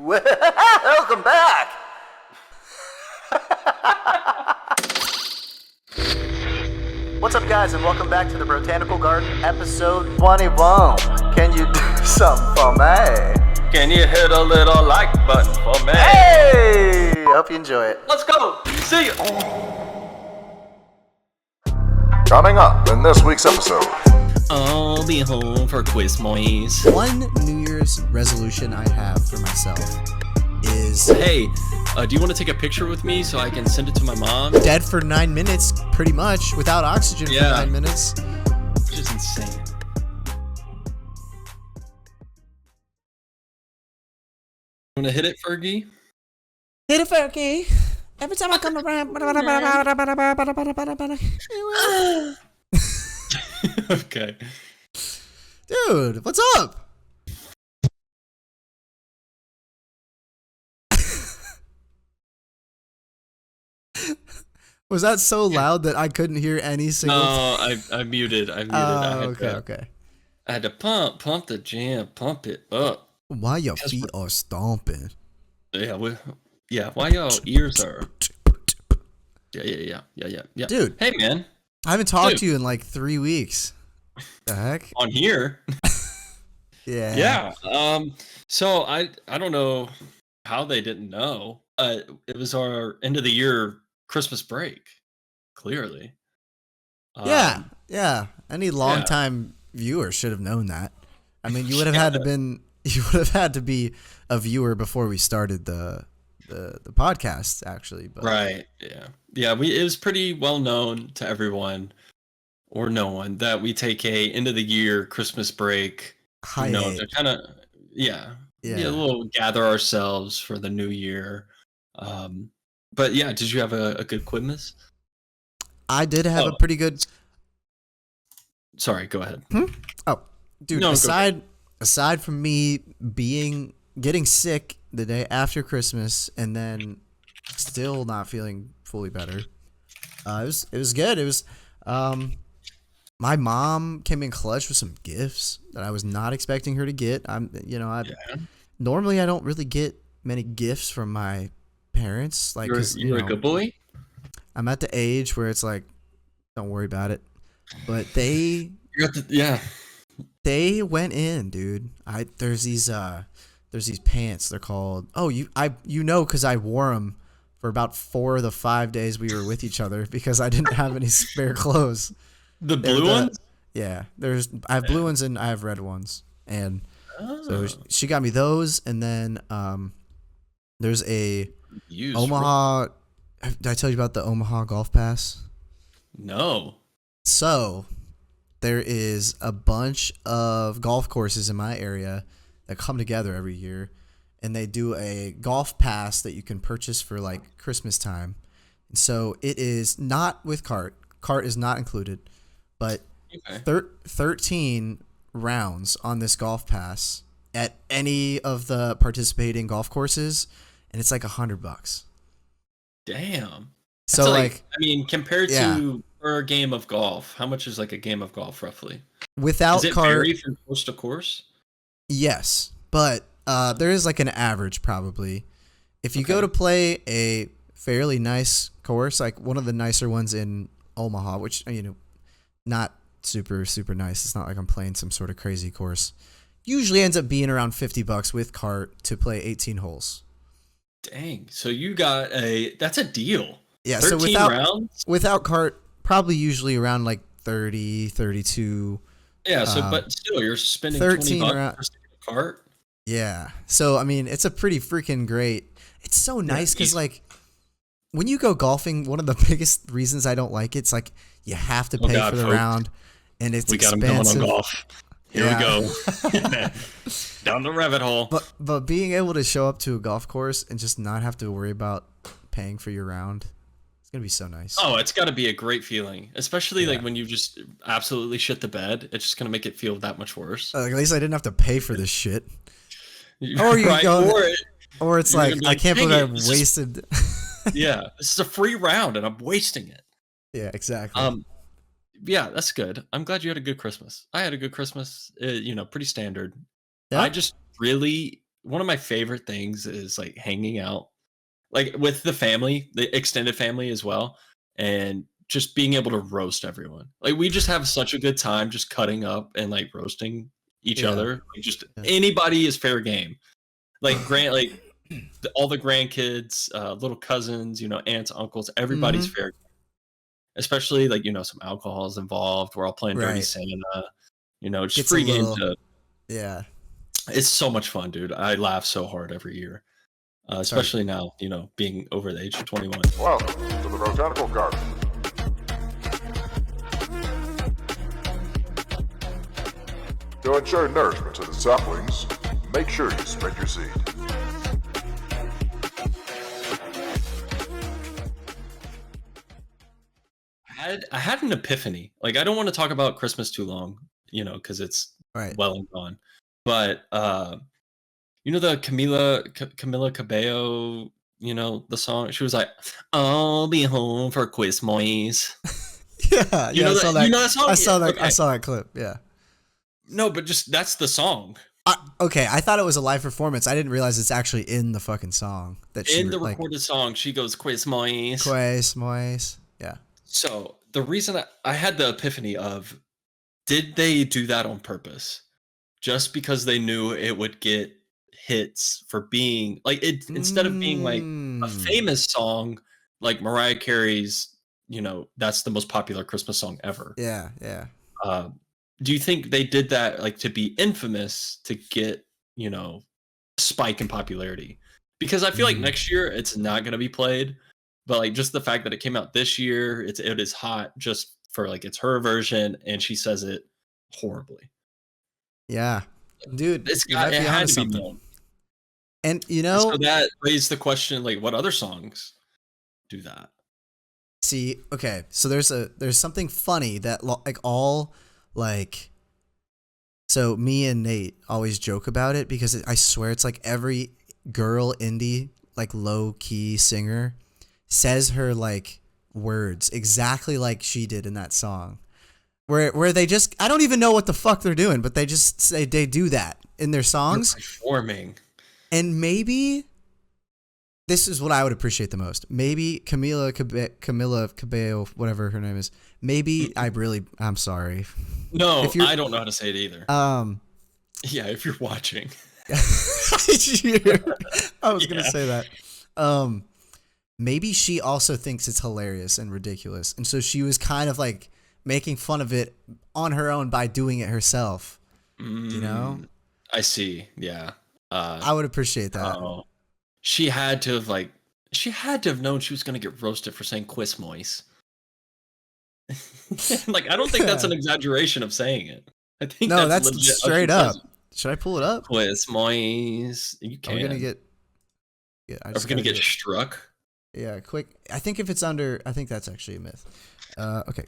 Welcome back! What's up, guys, and welcome back to the Brotanical Garden, episode 21. Can you do something for me? Can you hit a little like button for me? Hey! Hope you enjoy it. Let's go! See ya! Coming up in this week's episode. I'll be home for Christmas. One New Year's resolution I have for myself is Hey, do you want to take a picture with me so I can send it to my mom? dead for 9 minutes, pretty much, without oxygen for 9 minutes. Which is insane. You want to hit it, Fergie? Hit it, Fergie. Every time I come around. Okay. Dude, what's up? Was that so loud that I couldn't hear any single? No, I muted. Okay. I had to pump the jam, pump it up. Why your feet are stomping? Yeah, why y'all ears are? Yeah. Dude. Hey, man. I haven't talked to you in like 3 weeks. The heck? On here. Yeah. Yeah. So I don't know how they didn't know. It was our end of the year Christmas break. Clearly. Yeah. Any longtime viewer should have known that. I mean, you would have had to be a viewer before we started the podcast, actually. But. Right. Yeah. It was pretty well known to everyone, or no one, that we take a end of the year Christmas break. To kind of a little gather ourselves for the new year. But yeah, did you have a good Christmas? I did have a pretty good. Sorry, go ahead. Oh, dude. No, aside from me getting sick the day after Christmas and then still not feeling fully better, it was good. It was my mom came in clutch with some gifts that I was not expecting her to get. Normally I don't really get many gifts from my parents. Like, you're a good boy. I'm at the age where it's like, don't worry about it. But they went in, dude. There's these pants. They're called because I wore them for about 4 of the 5 days we were with each other because I didn't have any spare clothes. The blue ones? Yeah, I have blue ones and I have red ones, and so she got me those, and then there's a Omaha. Did I tell you about the Omaha Golf Pass? No. So there is a bunch of golf courses in my area that come together every year, and they do a golf pass that you can purchase for like Christmas time. And so it is not with cart. Cart is not included. But 13 rounds on this golf pass at any of the participating golf courses, and it's like $100. Damn. So compared to per game of golf, how much is like a game of golf roughly? Without Does it cart, vary from course to course? Yes, but there is like an average probably. If you go to play a fairly nice course, like one of the nicer ones in Omaha, which not super nice. It's not like I'm playing some sort of crazy course. Usually ends up being around $50 with cart to play 18 holes. Dang. So you got that's a deal. Yeah. 13 so rounds? without cart, probably usually around like 30, 32. Yeah. But still, you're spending 13 $20 for a cart. Yeah. So, I mean, it's a pretty freaking great. It's so nice because like when you go golfing, one of the biggest reasons I don't like it's like you have to pay for the round, and it's expensive. We got them going on golf. Here we go. Down the rabbit hole. But being able to show up to a golf course and just not have to worry about paying for your round, it's gonna be so nice. Oh, it's got to be a great feeling, especially like when you just absolutely shit the bed. It's just gonna make it feel that much worse. At least I didn't have to pay for this shit. Or or it's like I can't believe I wasted. Yeah, this is a free round and I'm wasting it. Yeah, exactly. Yeah, that's good. I'm glad you had a good Christmas. I had a good Christmas. Pretty standard. Yeah? I just really one of my favorite things is like hanging out like with the family, the extended family as well, and just being able to roast everyone. Like we just have such a good time just cutting up and like roasting each other. Like just anybody is fair game. Like all the grandkids, little cousins, aunts, uncles, everybody's fair game. Especially like some alcohol is involved. We're all playing Dirty Santa. Just Gets free game to. Yeah. It's so much fun, dude. I laugh so hard every year. Especially now, being over the age of 21. Welcome to the Botanical Garden. To ensure nourishment to the saplings, make sure you spread your seed. I had an epiphany. Like, I don't want to talk about Christmas too long, because it's well and gone. But the Camila Cabello, the song. She was like, "I'll be home for Christmas." Yeah, I saw that. You know that song? I saw that. Okay. I saw that clip. Yeah. No, but just that's the song. Okay, I thought it was a live performance. I didn't realize it's actually in the fucking song. In the recorded song, she goes Christmas. Christmas. Yeah. So the reason I had the epiphany of, did they do that on purpose? Just because they knew it would get hits for being like it instead of being like a famous song like Mariah Carey's, that's the most popular Christmas song ever. Yeah. Do you think they did that like to be infamous to get, a spike in popularity? Because I feel like next year it's not going to be played, but like just the fact that it came out this year, it is hot just for like it's her version and she says it horribly. Yeah, dude, it had to be known. And so that raised the question, like, what other songs do that? See, okay, so there's something funny that so me and Nate always joke about it because I swear it's like every girl indie like low key singer says her like words exactly like she did in that song. Where they just, I don't even know what the fuck they're doing, but they just say they do that in their songs. They're performing. And maybe this is what I would appreciate the most. Maybe Camila Cabello, whatever her name is. Maybe I'm sorry. No, I don't know how to say it either. Yeah, if you're watching. I was gonna say that. Maybe she also thinks it's hilarious and ridiculous, and so she was kind of like making fun of it on her own by doing it herself. I see. Yeah. I would appreciate that. She had to have known she was going to get roasted for saying Quizmois. Like, I don't think that's an exaggeration of saying it. I think that's legit. Straight up. Should I pull it up? Quizmois. You can. Are we gonna get struck? Yeah, quick. I think if it's under, I think that's actually a myth. Okay.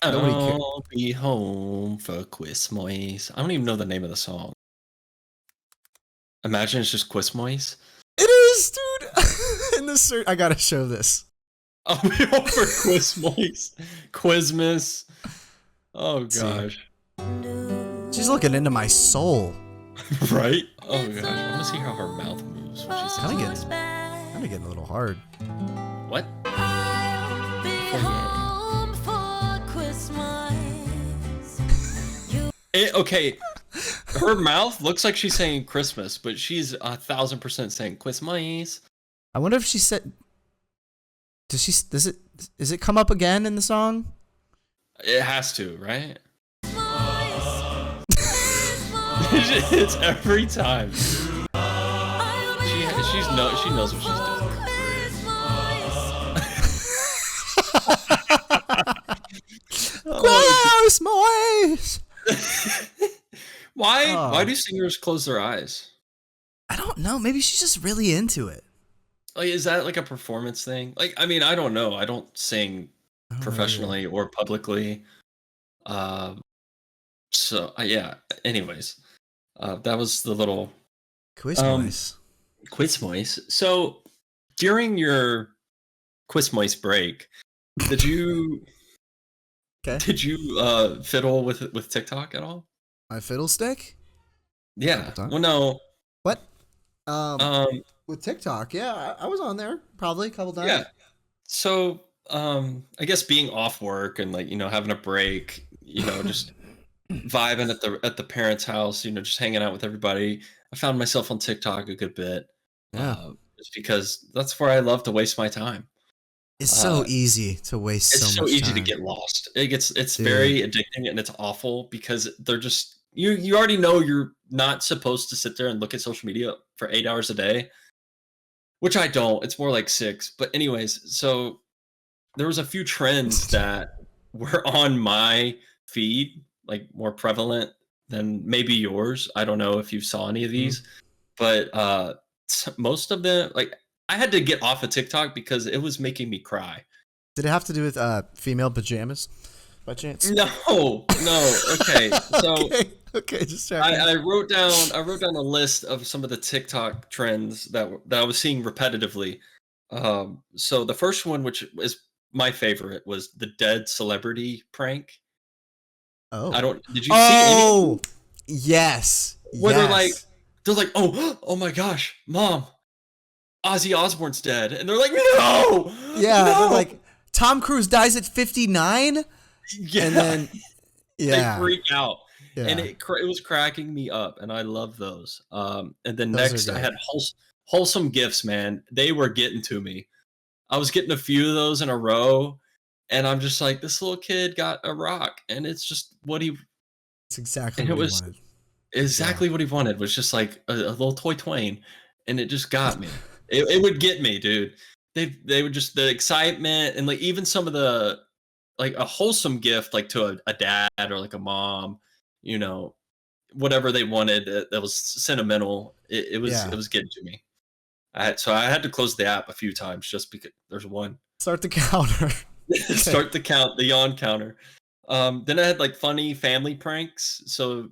I'll be home for Quizmois. I don't even know the name of the song. Imagine it's just Quizmois. It is, dude. In the search, I gotta show this. I'll be home for Quizmois. Quizmas. Oh gosh. She's looking into my soul. Right? Oh gosh. I want to see how her mouth moves when she says Kind of getting a little hard. What? Okay, her mouth looks like she's saying Christmas, but she's 1,000% saying Quizmois. I wonder if she said. Does it come up again in the song? It has to, right? It's every time. She knows what she's doing. Quizmois. Why do singers close their eyes? I don't know. Maybe she's just really into it. Like, is that like a performance thing? Like, I mean, I don't know. I don't sing professionally or publicly. So yeah. Anyways, that was the little Quizmois. Quizmois. So during your Quizmois break, did you fiddle with TikTok at all? My fiddle stick? Yeah. Well, no. What? Um. With TikTok, yeah, I was on there probably a couple times. Yeah. So, I guess being off work and like having a break, just vibing at the parents' house, just hanging out with everybody. I found myself on TikTok a good bit. Yeah. Just because that's where I love to waste my time. It's so easy to waste so much time. It's so easy to get lost. It's Dude. very addicting and it's awful because they're just you already know you're not supposed to sit there and look at social media for 8 hours a day, which I don't. It's more like 6. But anyways, so there was a few trends that were on my feed, like more prevalent than maybe yours. I don't know if you saw any of these, but most of them, like I had to get off of TikTok because it was making me cry. Did it have to do with female pajamas by chance? No. Okay, so okay, just checking. I wrote down a list of some of the TikTok trends that I was seeing repetitively. So the first one, which is my favorite, was the dead celebrity prank. Oh, did you see any? Yes. Where they're like, oh my gosh, Mom, Ozzy Osbourne's dead, and they're like, no. Yeah, no! they're like, Tom Cruise dies at 59. Yeah, and then they freak out, yeah. and it was cracking me up, and I love those. And then Those next, are I good. had wholesome gifts, man. They were getting to me. I was getting a few of those in a row, and I'm just like, this little kid got a rock, and it's just what he. It's exactly And what it he was wanted. exactly what he wanted. Was just like a little toy twain, and it just got me. It would get me, dude. They would just the excitement and like even some of the like a wholesome gift like to a dad or like a mom, whatever they wanted that was sentimental. It was getting to me. So I had to close the app a few times just because there's one. Start the counter. Start the count, the yawn counter. Then I had like funny family pranks. So,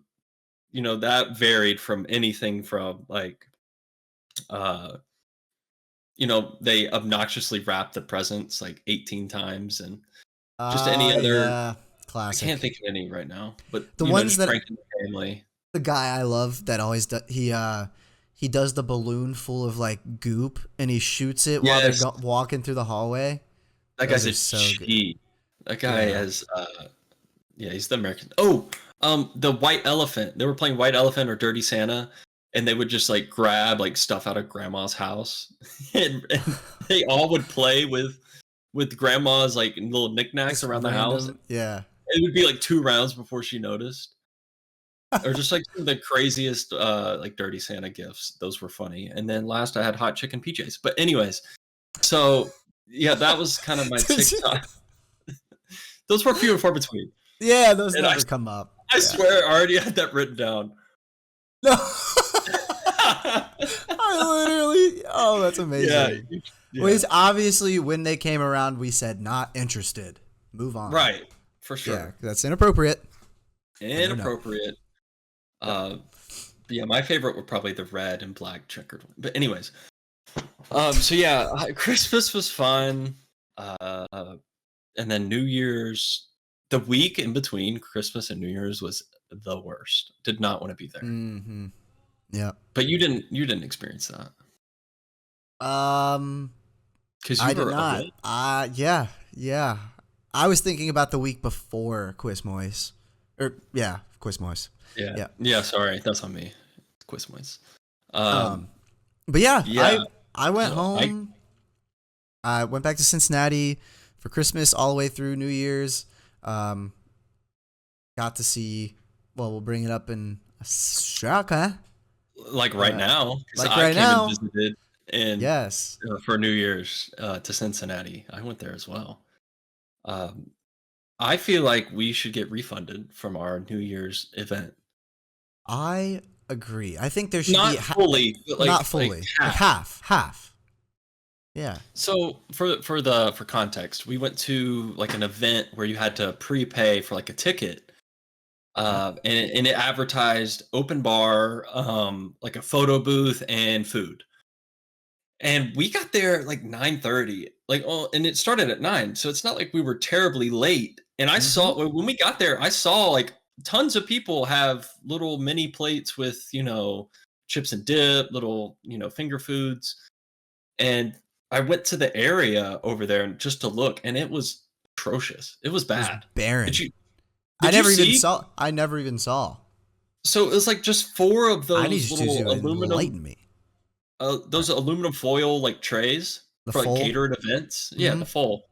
that varied from anything from like, they obnoxiously wrapped the presents like 18 times and just any other. Yeah. Classic. I can't think of any right now, but the ones that pranking the family. The guy I love that always does he does the balloon full of like goop and he shoots it while they're walking through the hallway. That guy's a cheat. That guy has he's the American. Oh, the white elephant. They were playing White Elephant or Dirty Santa, and they would just like grab like stuff out of grandma's house, and they all would play with grandma's like little knickknacks around the house. Yeah, it would be like 2 rounds before she noticed. Or just like the craziest like Dirty Santa gifts. Those were funny. And then last I had hot chicken PJs. But anyways, so yeah, that was kind of my TikTok. Those were few and far between. Yeah, those never come up. I swear I already had that written down. No. I literally that's amazing. Yeah. Well, obviously when they came around we said not interested. Move on. Right. For sure. Yeah, that's inappropriate. Inappropriate. But yeah, my favorite were probably the red and black checkered one. But anyways, so yeah, Christmas was fun, and then New Year's, the week in between Christmas and New Year's was the worst. Did not want to be there. Mm-hmm. Yeah, but you didn't experience that. Because I did not. Yeah. I was thinking about the week before Quizmois, Quizmois. Yeah. Sorry, that's on me. Quizmois. But yeah. I went home. I went back to Cincinnati for Christmas all the way through New Year's. Got to see. Well, we'll bring it up in a second. Like right now. Like right now. And visited and yes, for New Year's to Cincinnati. I went there as well. I feel like we should get refunded from our New Year's event. I agree. I think there should not be fully, but like, not fully, like half. Yeah. So for context, we went to like an event where you had to prepay for like a ticket, and it advertised open bar, like a photo booth and food. And we got there like 9:30, and it started at 9, so it's not like we were terribly late. And I saw when we got there, I saw like tons of people have little mini plates with, chips and dip, little, finger foods. And I went to the area over there and just to look, and it was atrocious. It was It was bad. barren. Did you I did you never even see? saw. I never even saw. So it was like just 4 of I need those you to little enlighten me. those aluminum foil like trays The for like full? catered events. Yeah, the Mhm. full.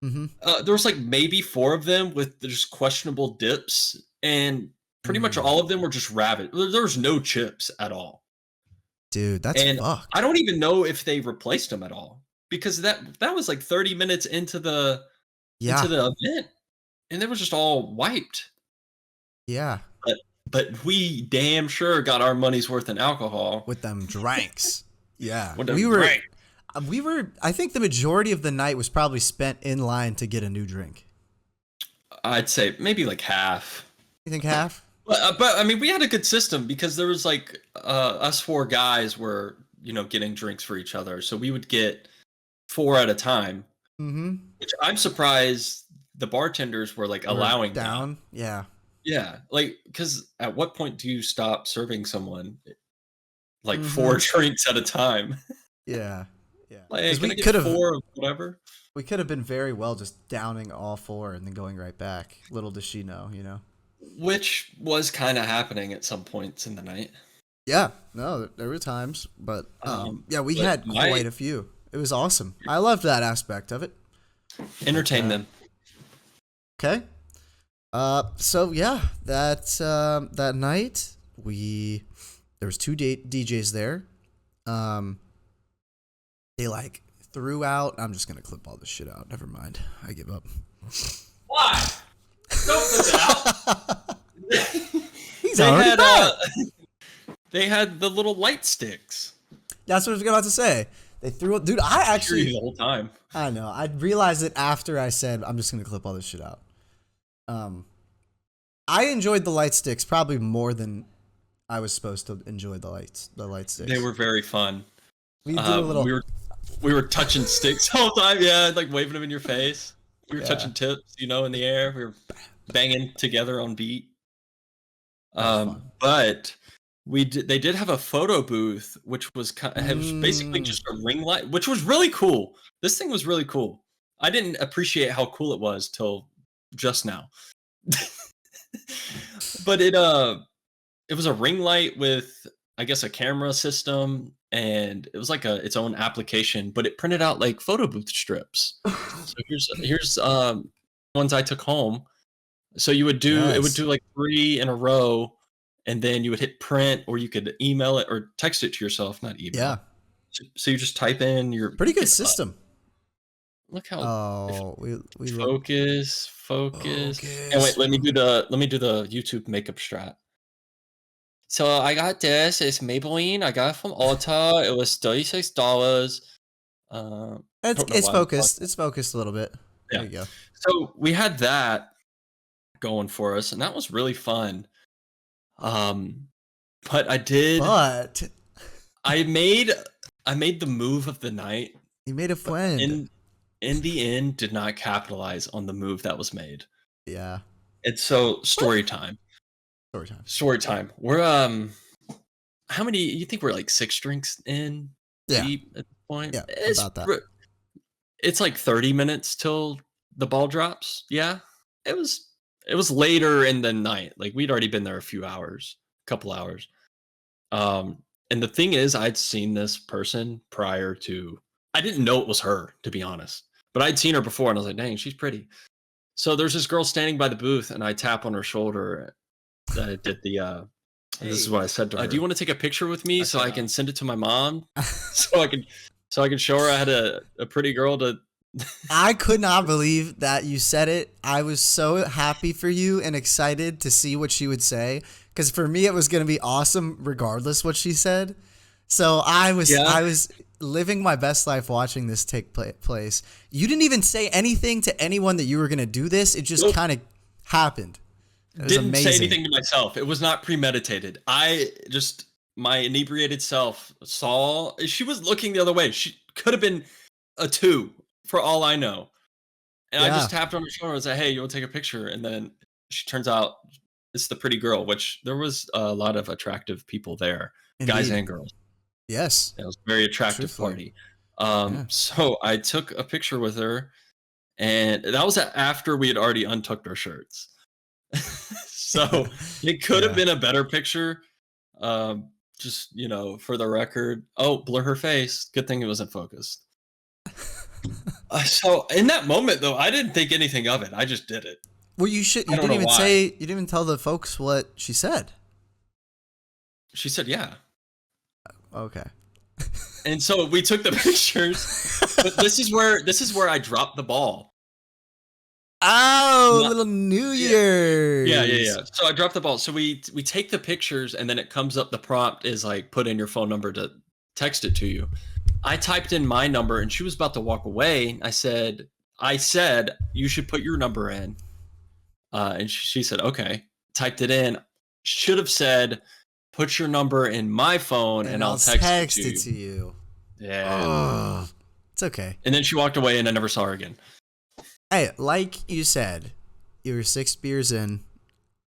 Mm-hmm. There was like maybe 4 of them with just questionable dips, and pretty much all of them were just rabbit. There was no chips at all, Dude, that's and fucked. I don't even know if they replaced them at all because that was like 30 minutes into the Yeah. event, and they were just all wiped. Yeah. But we damn sure got our money's worth in alcohol. With them drinks. Yeah. With them We were. drinks. I think the majority of the night was probably spent in line to get a new drink. I'd say maybe like half. You think half? But I mean, we had a good system because there was like us 4 guys were getting drinks for each other, so we would get 4 at a time. Mm-hmm. Which I'm surprised the bartenders were like allowing down. That. Yeah. Yeah, like because at what point do you stop serving someone like 4 drinks at a time? Yeah. Yeah. Like we could have 4 of whatever. We could have been very well just downing all 4 and then going right back. Little does she know, Which was kind of happening at some points in the night. Yeah, no, there were times, but yeah, we had quite a few. It was awesome. I loved that aspect of it. Entertain them. Okay. So yeah, that night there was 2 DJs there. They like threw out. I'm just gonna clip all this shit out. Never mind. I give up. Why? Don't clip it out. He's already back. They had the little light sticks. That's what I was about to say. They threw it. Dude, I actually the whole time. I know. I realized it after I said I'm just gonna clip all this shit out. I enjoyed the light sticks probably more than I was supposed to enjoy the light sticks. They were very fun. We did a little. We were touching sticks the whole time. Yeah, like waving them in your face. We were touching tips, in the air. We were banging together on beat. But they did have a photo booth, which was basically just a ring light, which was really cool. This thing was really cool. I didn't appreciate how cool it was till just now. But it was a ring light with, I guess, a camera system, and it was like its own application, but it printed out like photo booth strips. So here's ones I took home. So you would do it would do like 3 in a row, and then you would hit print, or you could email it or text it to yourself, not email. Yeah. So you just type in your pretty good system. Look how we focus. And wait, let me do the YouTube makeup strat. So I got this. It's Maybelline. I got it from Ulta. It was $36. It's focused. It's focused a little bit. Yeah. There you go. So we had that going for us, and that was really fun. But I did. But I made the move of the night. You made a friend. In the end, did not capitalize on the move that was made. Yeah. And so story time. Story time. We're how many? You think we're like 6 drinks in? Yeah. Deep at this point. Yeah. About that. It's like 30 minutes till the ball drops. Yeah. It was later in the night. Like we'd already been there a couple hours. And the thing is, I'd seen this person prior to. I didn't know it was her, to be honest. But I'd seen her before, and I was like, dang, she's pretty. So there's this girl standing by the booth, and I tap on her shoulder. I did the. This is what I said to her. Do you want to take a picture with me so I can send it to my mom, so I can show her I had a pretty girl to. I could not believe that you said it. I was so happy for you and excited to see what she would say, because for me it was going to be awesome regardless what she said. So I was living my best life watching this take place. You didn't even say anything to anyone that you were going to do this. It just kind of happened. It was Didn't amazing. say anything to myself. It was not premeditated. My inebriated self saw she was looking the other way. She could have been a 2 for all I know. And I just tapped on her shoulder and said, hey, you want to take a picture? And then she turns out it's the pretty girl, which there was a lot of attractive people there, guys Indeed. and girls. Yes. It was a very attractive Truthfully. party. Yeah. So I took a picture with her, and that was after we had already untucked our shirts. So it could have Yeah. been a better picture. Just, for the record. Oh, blur her face. Good thing it wasn't focused. So in that moment, though, I didn't think anything of it. I just did it. Well, you I don't know why. You didn't even tell the folks what she said. She said, yeah. Okay. And so we took the pictures, but this is where I dropped the ball. Oh, Not- little New Year's. Yeah. So I dropped the ball. So we take the pictures, and then it comes up. The prompt is like, put in your phone number to text it to you. I typed in my number, and she was about to walk away. I said, you should put your number in. And she said, okay. Typed it in. Should have said, put your number in my phone, and I'll text it to you. Yeah. Ugh. It's okay. And then she walked away, and I never saw her again. Hey, like you said, you were 6 beers in.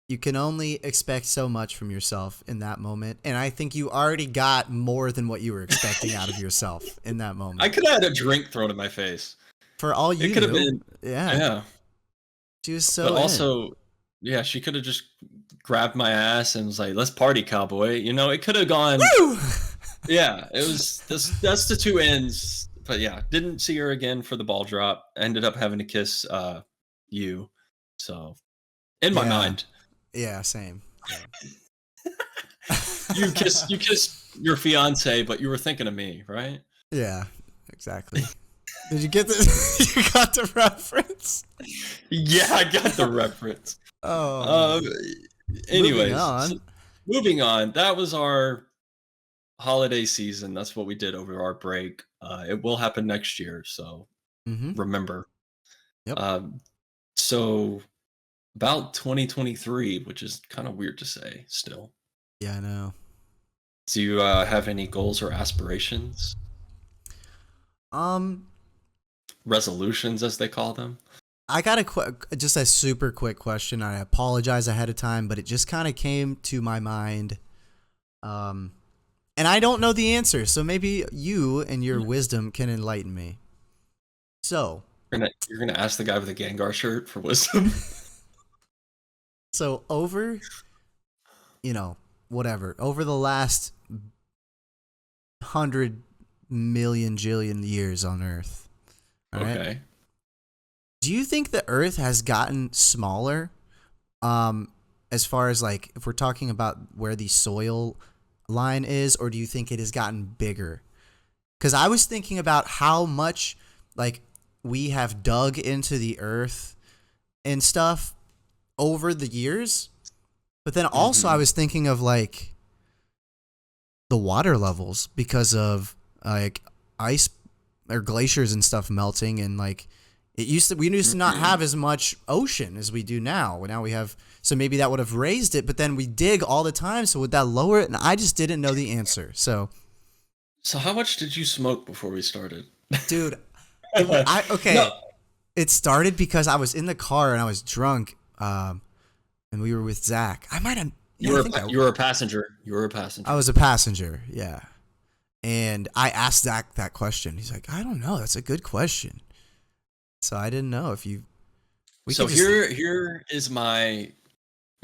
You can only expect so much from yourself in that moment. And I think you already got more than what you were expecting out of yourself in that moment. I could have had a drink thrown in my face. For all you It could have knew. been. Yeah. She was so But also, yeah, she could have just grabbed my ass and was like, let's party, cowboy. It could have gone. Woo! Yeah, it was that's the two ends. But yeah, didn't see her again for the ball drop. Ended up having to kiss you. So in my mind. Yeah, same. You kissed your fiance, but you were thinking of me, right? Yeah, exactly. Did you get this? You got the reference? Yeah, I got the reference. Oh. Anyways, moving on. That was our holiday season. That's what we did over our break. It will happen next year, so remember. Yep. So about 2023, which is kind of weird to say still. Yeah, I know. Do you have any goals or aspirations? Resolutions, as they call them. I got just a super quick question. I apologize ahead of time, but it just kind of came to my mind. And I don't know the answer, so maybe you and your wisdom can enlighten me. So you're gonna ask the guy with the Gengar shirt for wisdom. So over the last 100 million jillion years on Earth. All right? Okay. Do you think the Earth has gotten smaller? As far as like if we're talking about where the soil line is, or do you think it has gotten bigger? Because I was thinking about how much like we have dug into the Earth and stuff over the years, but then also I was thinking of like the water levels because of like ice or glaciers and stuff melting, and like we used to not have as much ocean as we do now. Now we have, so maybe that would have raised it, but then we dig all the time, so would that lower it? And I just didn't know the answer. So how much did you smoke before we started? Dude, It started because I was in the car and I was drunk, and we were with Zach. I might have. You were a passenger. You were a passenger. I was a passenger, yeah. And I asked Zach that question. He's like, I don't know. That's a good question. So I didn't know if you. Here is my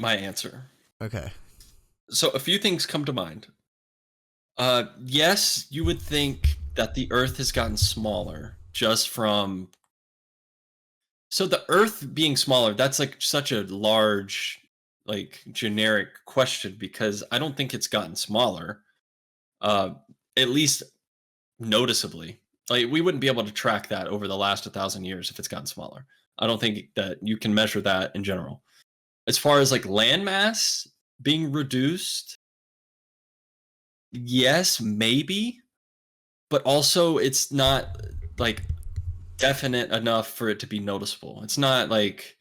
answer. Okay. So a few things come to mind. Yes, you would think that the Earth has gotten smaller just from. So the Earth being smaller, that's like such a large, like generic question, because I don't think it's gotten smaller. At least noticeably. Like we wouldn't be able to track that over the last 1,000 years if it's gotten smaller. I don't think that you can measure that in general. As far as like landmass being reduced, yes, maybe, but also it's not like definite enough for it to be noticeable. It's not like,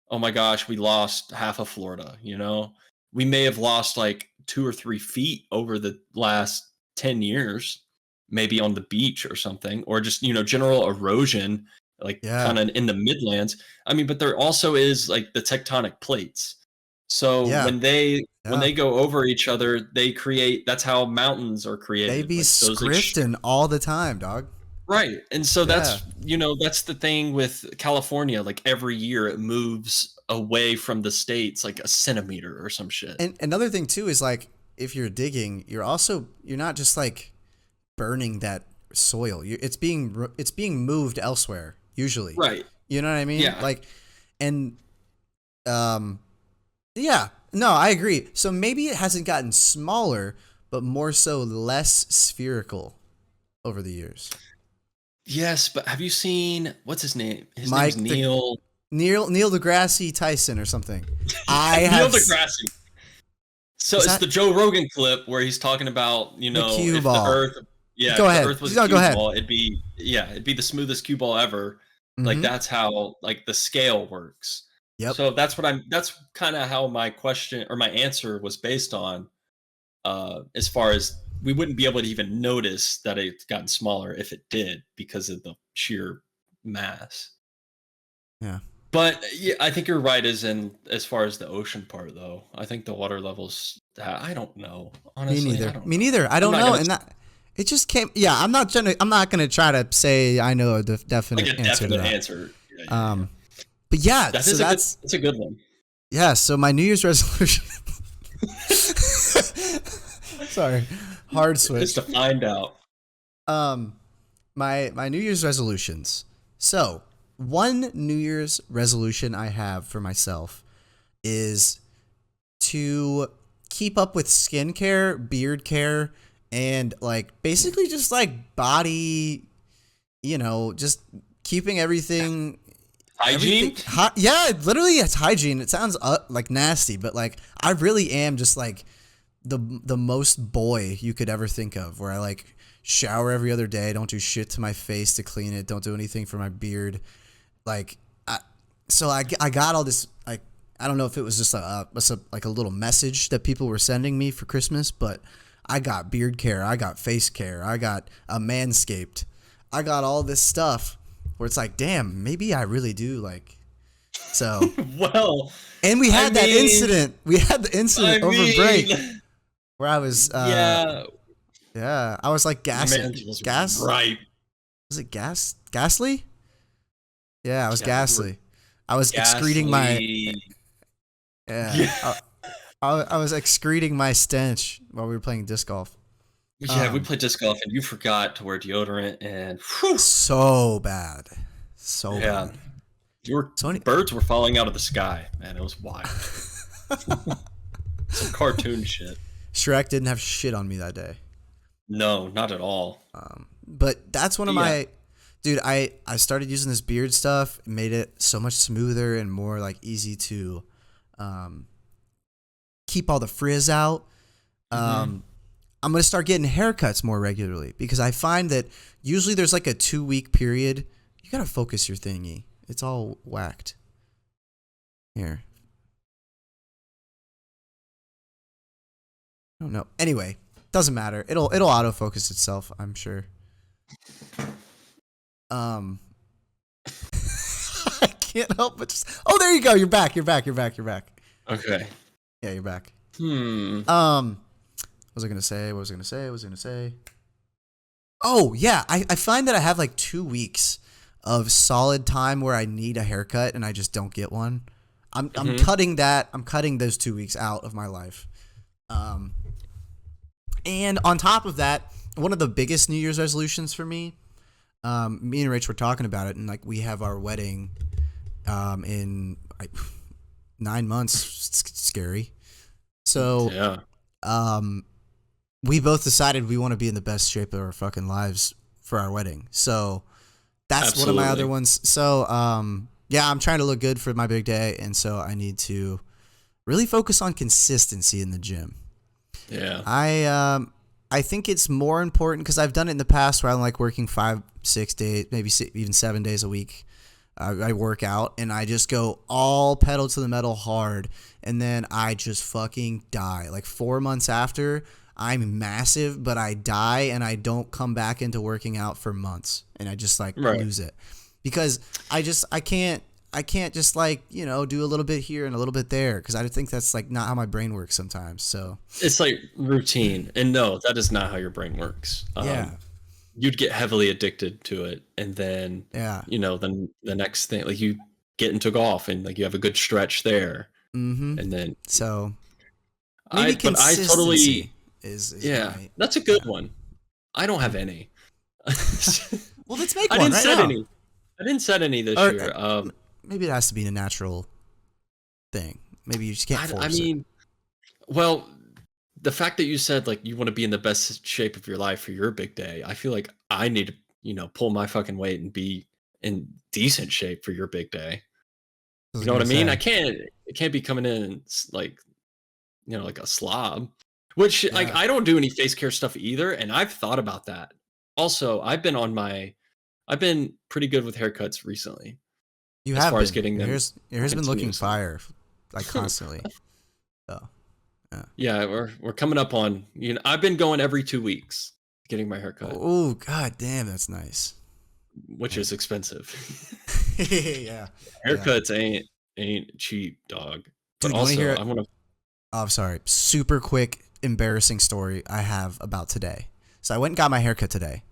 oh my gosh, we lost half of Florida, we may have lost like 2 or 3 feet over the last 10 years, maybe on the beach or something, or just, general erosion, like kind of in the Midlands. I mean, but there also is like the tectonic plates. So Yeah. when they go over each other, they create. That's how mountains are They created. be Like those scripting all the time, dog. right. And so Yeah. that's the thing with California. Like every year, it moves away from the states like a centimeter or some shit. And another thing too is like if you're digging, you're not just like burning that soil. It's being moved elsewhere usually. Right. You know what I mean? Yeah. Like, and yeah, no, I agree. So maybe it hasn't gotten smaller, but more so less spherical over the years. Yes, but have you seen what's his name? His Mike name's Neil. Neil deGrasse Tyson or something. Neil deGrasse. So it's that- the Joe Rogan clip where he's talking about, cue if ball. the Earth, yeah, Go if ahead. the Earth was No, a go cue ahead. ball, it'd be the smoothest cue ball ever. Like Mhm. that's how like the scale works. Yep. So that's kind of how my question or my answer was based on. As far as we wouldn't be able to even notice that it's gotten smaller if it did because of the sheer mass. Yeah. But yeah, I think you're right. As far as the ocean part, though, I think the water levels. I don't know. Honestly, Me neither. I don't Me know. neither. I I'm don't not know, gonna- and that it just came. Yeah, I'm not gonna try to say I know a definite like a answer to definite that. answer. Yeah. But yeah, That's a good one. yeah. So my New Year's resolution. Sorry, hard switch. Just to find out. My New Year's resolutions. So one New Year's resolution I have for myself is to keep up with skincare, beard care, and like basically just like body, just keeping everything. Hygiene. Yeah, literally it's hygiene. It sounds like nasty, but like I really am just like the most boy you could ever think of, where I like shower every other day, don't do shit to my face to clean it, don't do anything for my beard. Like I got all this, like, I don't know if it was just like a little message that people were sending me for Christmas, but I got beard care, I got face care, I got a Manscaped, I got all this stuff where it's like, damn, maybe I really do like. So Well, and we had that mean- incident. We had the incident over break where I was yeah, I was like gas. right. Was it Ghastly? Yeah, I was Yeah, ghastly. I was excreting my. Yeah. I was excreting my stench while we were playing disc golf. Yeah, we played disc golf and you forgot to wear deodorant and whew, So bad. So yeah, bad. Birds were falling out of the sky, man. It was wild. Some cartoon shit. Shrek didn't have shit on me that day. No, not at all. But that's one of my. Dude, I started using this beard stuff. It made it so much smoother and more like easy to keep all the frizz out. I'm going to start getting haircuts more regularly because I find that usually there's like a 2-week period. You got to focus your thingy. It's all whacked. Here. I don't know. Anyway, doesn't matter. It'll autofocus itself, I'm sure. I can't help but just. Oh, there you go. You're back. Okay. Yeah, you're back. Hmm. What was I gonna say? Oh yeah, I find that I have like 2 weeks of solid time where I need a haircut and I just don't get one. I'm cutting that. I'm cutting those 2 weeks out of my life. And on top of that, one of the biggest New Year's resolutions for me, me and Rach were talking about it, and like we have our wedding in 9 months. It's scary. So Yeah. we both decided we want to be in the best shape of our fucking lives for our wedding. So that's one of my other ones. So yeah, I'm trying to look good for my big day, and so I need to really focus on consistency in the gym. Yeah. I think it's more important because I've done it in the past where I'm like working 5-6 days, maybe even 7 days a week. I work out and I just go all pedal to the metal hard, and then I just fucking die. Like 4 months after, I'm massive, but I die and I don't come back into working out for months, and I just like lose it because I can't. I can't just like, you know, do a little bit here and a little bit there, because I think that's like not how my brain works sometimes. So It's like routine, and no, that is not how your brain works. yeah, You'd get heavily addicted to it, and then yeah, you know, then the next thing, like you get into golf, and like you have a good stretch there, mm-hmm. and then So maybe but I consistency totally, is yeah, my, that's a good one. I don't have any. well, let's make I one didn't right set now. any. I didn't set any this Or, year. maybe it has to be a natural thing. Maybe you just can't force I mean, well, the fact that you said like you want to be in the best shape of your life for your big day, I feel like I need to, you know, pull my fucking weight and be in decent shape for your big day. it. You know what I mean? I can't be coming in and like, you know, like a slob. Which like Yeah. I don't do any face care stuff either, and I've thought about that. Also, I've been pretty good with haircuts recently You as have far as been. getting them Your hair's been looking continuously. fire, like constantly. So yeah. Yeah, we're coming up on, you know, I've been going every 2 weeks getting my haircut, Oh god damn, that's nice. which is expensive. Yeah. Haircuts ain't cheap, dog. But Dude, you want to also, hear? I want to. Oh, I'm sorry. Super quick, embarrassing story I have about today. So I went and got my haircut today,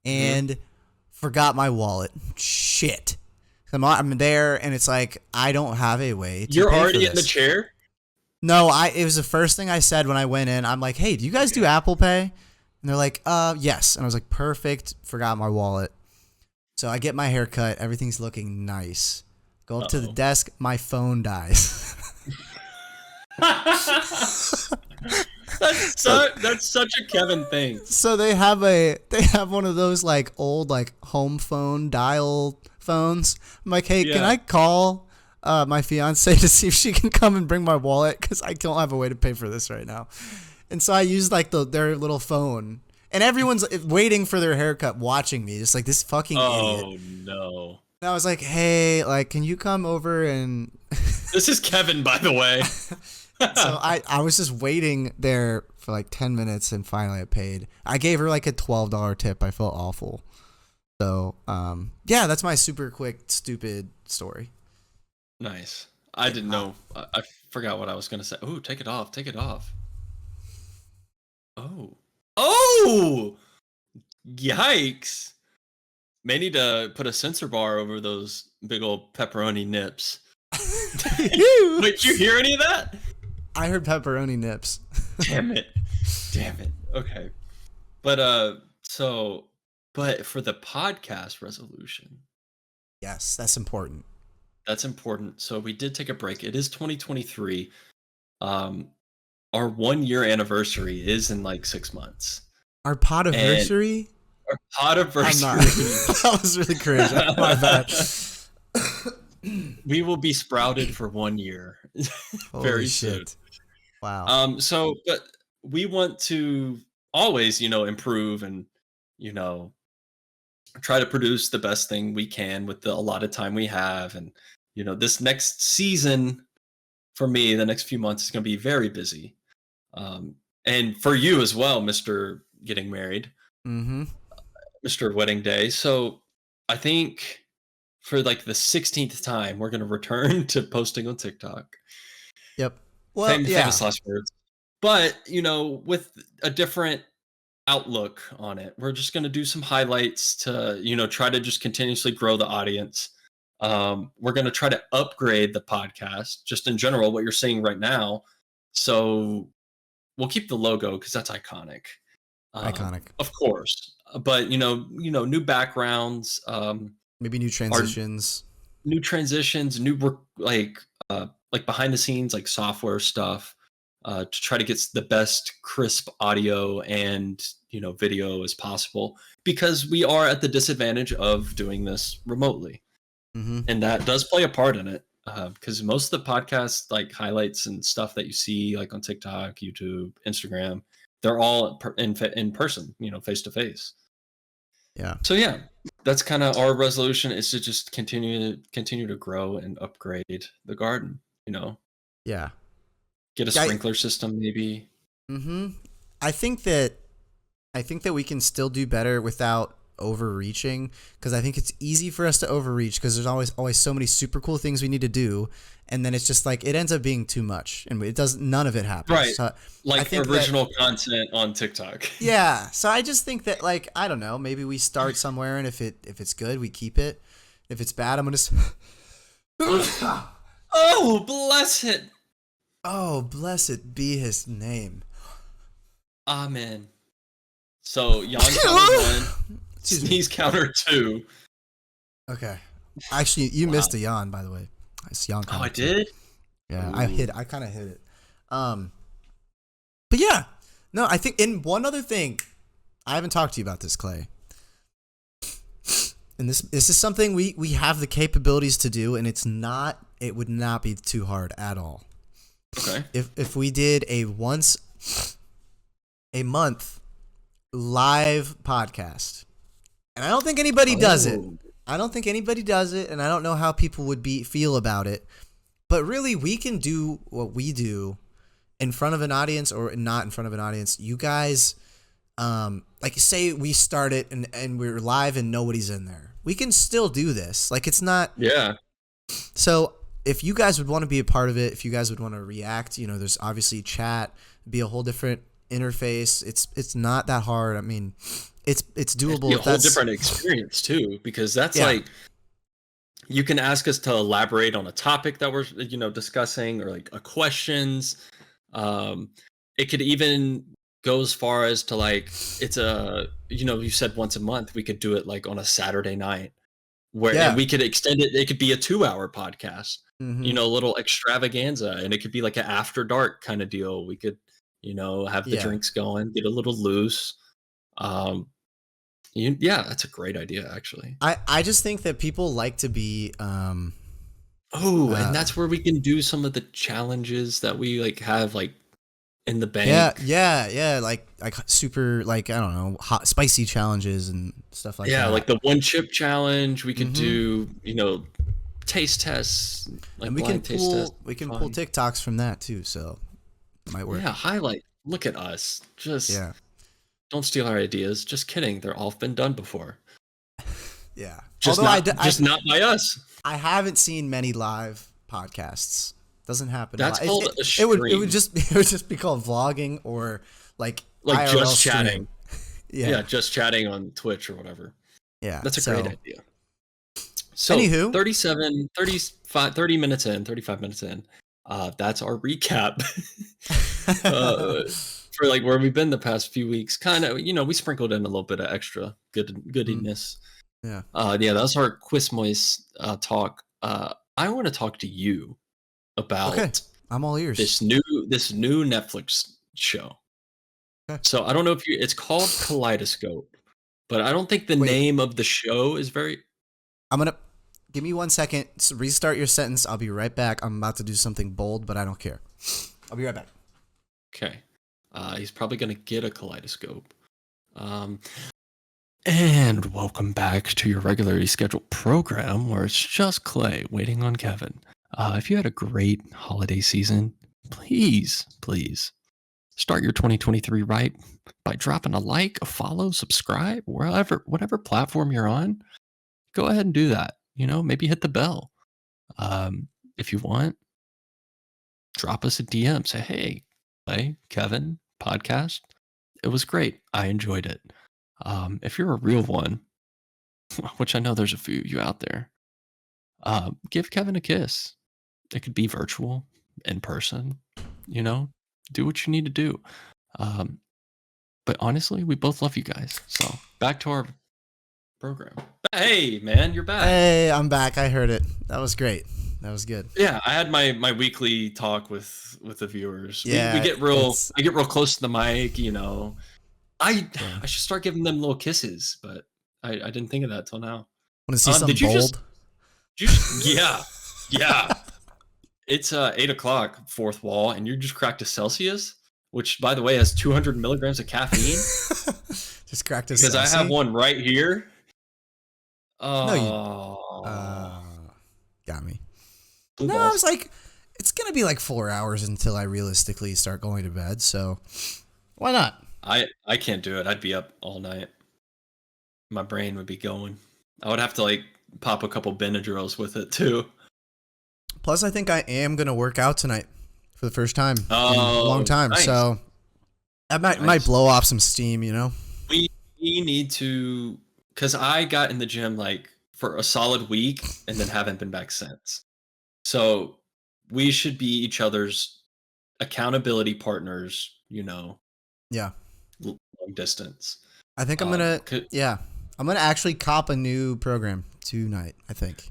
and forgot my wallet. Shit. I'm there, and it's like I don't have a way to You're pay already for in the this. chair. No, it was the first thing I said when I went in. I'm like, hey, do you guys do Apple Pay? And they're like, yes. And I was like, perfect. Forgot my wallet. So I get my hair cut. Everything's looking nice. Go up to the Uh-oh. desk. My phone dies. That's such a Kevin thing. So they have one of those like old like home phone dial phones. I'm like, hey, can Yeah. I call my fiance to see if she can come and bring my wallet, because I don't have a way to pay for this right now. And so I used like their little phone, and everyone's waiting for their haircut, watching me, just like this fucking idiot. Oh no. And I was like, hey, like, can you come over and? This is Kevin, by the way. So I was just waiting there for like 10 minutes, and finally I paid. I gave her like a $12 tip. I felt awful. So yeah, that's my super quick stupid story. Nice. I didn't know. I forgot what I was gonna say. Oh, take it off. Take it off. Oh. Oh! Yikes. May need to put a sensor bar over those big old pepperoni nips. Wait, did you hear any of that? I heard pepperoni nips. Damn it. Damn it. Okay. But but for the podcast resolution, Yes, that's important. that's important. So we did take a break. It is 2023. Our 1 year anniversary is in like 6 months. Our podiversary? Our I'm podiversary. not. That was really cringe. My bad. We will be sprouted for 1 year. Holy Very shit. soon. Wow. So but we want to always, you know, improve and, you know, try to produce the best thing we can with the allotted time we have. And, you know, this next season for me, the next few months is going to be very busy. And for you as well, Mr. Getting Married, Mm-hmm. Mr. Wedding Day. So I think for like the 16th time, we're going to return to posting on TikTok. Yep. Well, yeah. Famous last words. But, you know, with a different outlook on it, we're just going to do some highlights to, you know, try to just continuously grow the audience. We're going to try to upgrade the podcast just in general, what you're seeing right now. So we'll keep the logo because that's iconic. Iconic. Of course. But, you know, new backgrounds, Maybe new transitions. new transitions, new like behind the scenes, like software stuff, to try to get the best crisp audio and, you know, video as possible, because we are at the disadvantage of doing this remotely. Mm-hmm. And that does play a part in it, because most of the podcast like highlights and stuff that you see like on TikTok, YouTube, Instagram, they're all in person, you know, face to face. Yeah. So yeah, that's kind of our resolution, is to just continue to grow and upgrade the garden, you know. Yeah. Get a sprinkler system maybe. Mm-hmm. I think that we can still do better without overreaching, because I think it's easy for us to overreach because there's always so many super cool things we need to do, and then it's just like it ends up being too much, and it does none of it happens. Right, So like original content on TikTok. Yeah, so I just think that, like, I don't know, maybe we start somewhere, and if it's good, we keep it. If it's bad, I'm gonna. Oh, bless it. Oh, blessed be his name. Amen. So, yawn counter 1, sneeze counter 2. Okay. Actually, you missed a yawn, by the way. It's yawn counter I 2. did? Yeah, Ooh. I kind of hit it. But yeah. No, I think, in one other thing, I haven't talked to you about this, Clay. And this is something we have the capabilities to do, and it would not be too hard at all. Okay. If we did a once a month live podcast. And I don't think anybody does it. I don't think anybody does it, and I don't know how people would feel about it. But really, we can do what we do in front of an audience or not in front of an audience. You guys, like, say we start it and we're live and nobody's in there. We can still do this. Like, it's not. Yeah. So if you guys would want to be a part of it, if you guys would want to react, there's obviously chat, be a whole different interface. It's not that hard. I mean, it's doable. It's a whole different experience too, because that's like, you can ask us to elaborate on a topic that we're discussing, or like a questions. It could even go as far as to, like, it's you said once a month, we could do it like on a Saturday night, where and we could extend it. It could be a 2-hour podcast, a little extravaganza, and it could be like an after dark kind of deal. We could have the drinks going, get a little loose. That's a great idea, actually. I just think that people like to be and that's where we can do some of the challenges that we have in the bank. Yeah, like super, like, I don't know, hot spicy challenges and stuff like that. Yeah, like the 1 chip challenge. We could do taste tests, like, and we can pull Fun. TikToks from that too, so it might work. Yeah, highlight. Look at us. Just don't steal our ideas. Just kidding. They're all been done before. Yeah. Just not by us. I haven't seen many live podcasts. Doesn't happen. That's called a it stream. would just be called vlogging, or like IRL just stream. chatting. Yeah, just chatting on Twitch or whatever. Yeah. That's a great idea. So, anywho, 30 minutes in, 35 minutes in. That's our recap for like where we've been the past few weeks. Kind of, we sprinkled in a little bit of extra goodiness. Yeah. That's our Quizmois talk. I want to talk to you about. Okay, I'm all ears. This new Netflix show. Okay. So I don't know if it's called Kaleidoscope, but I don't think the name of the show is very. Give me 1 second. Restart your sentence. I'll be right back. I'm about to do something bold, but I don't care. I'll be right back. Okay. He's probably going to get a kaleidoscope. And welcome back to your regularly scheduled program, where it's just Clay waiting on Kevin. If you had a great holiday season, please start your 2023 right by dropping a like, a follow, subscribe, whatever platform you're on. Go ahead and do that. Maybe hit the bell. If you want, drop us a DM. Say, hey, Clay, Kevin, podcast. It was great. I enjoyed it. If you're a real one, which I know there's a few of you out there, give Kevin a kiss. It could be virtual, in person, do what you need to do. But honestly, we both love you guys. So back to our program. Hey, man, you're back. Hey, I'm back. I heard it. That was great. That was good. Yeah, I had my weekly talk with the viewers. Yeah, I get real close to the mic, I should start giving them little kisses, but I didn't think of that till now. Want to see something bold? Yeah. It's 8:00, fourth wall, and you just cracked a Celsius, which, by the way, has 200 milligrams of caffeine. Just cracked a because Celsius? I have one right here. No, got me. No, I was like, it's gonna be like 4 hours until I realistically start going to bed. So why not? I can't do it. I'd be up all night. my brain would be going. I would have to like pop a couple Benadryls with it too. Plus, I think I am gonna work out tonight for the first time in a long time. Nice. So I might blow off some steam, you know. We need to, because I got in the gym like for a solid week and then haven't been back since. So we should be each other's accountability partners, you know. Yeah. Long distance. I think I'm gonna I'm gonna actually cop a new program tonight, I think.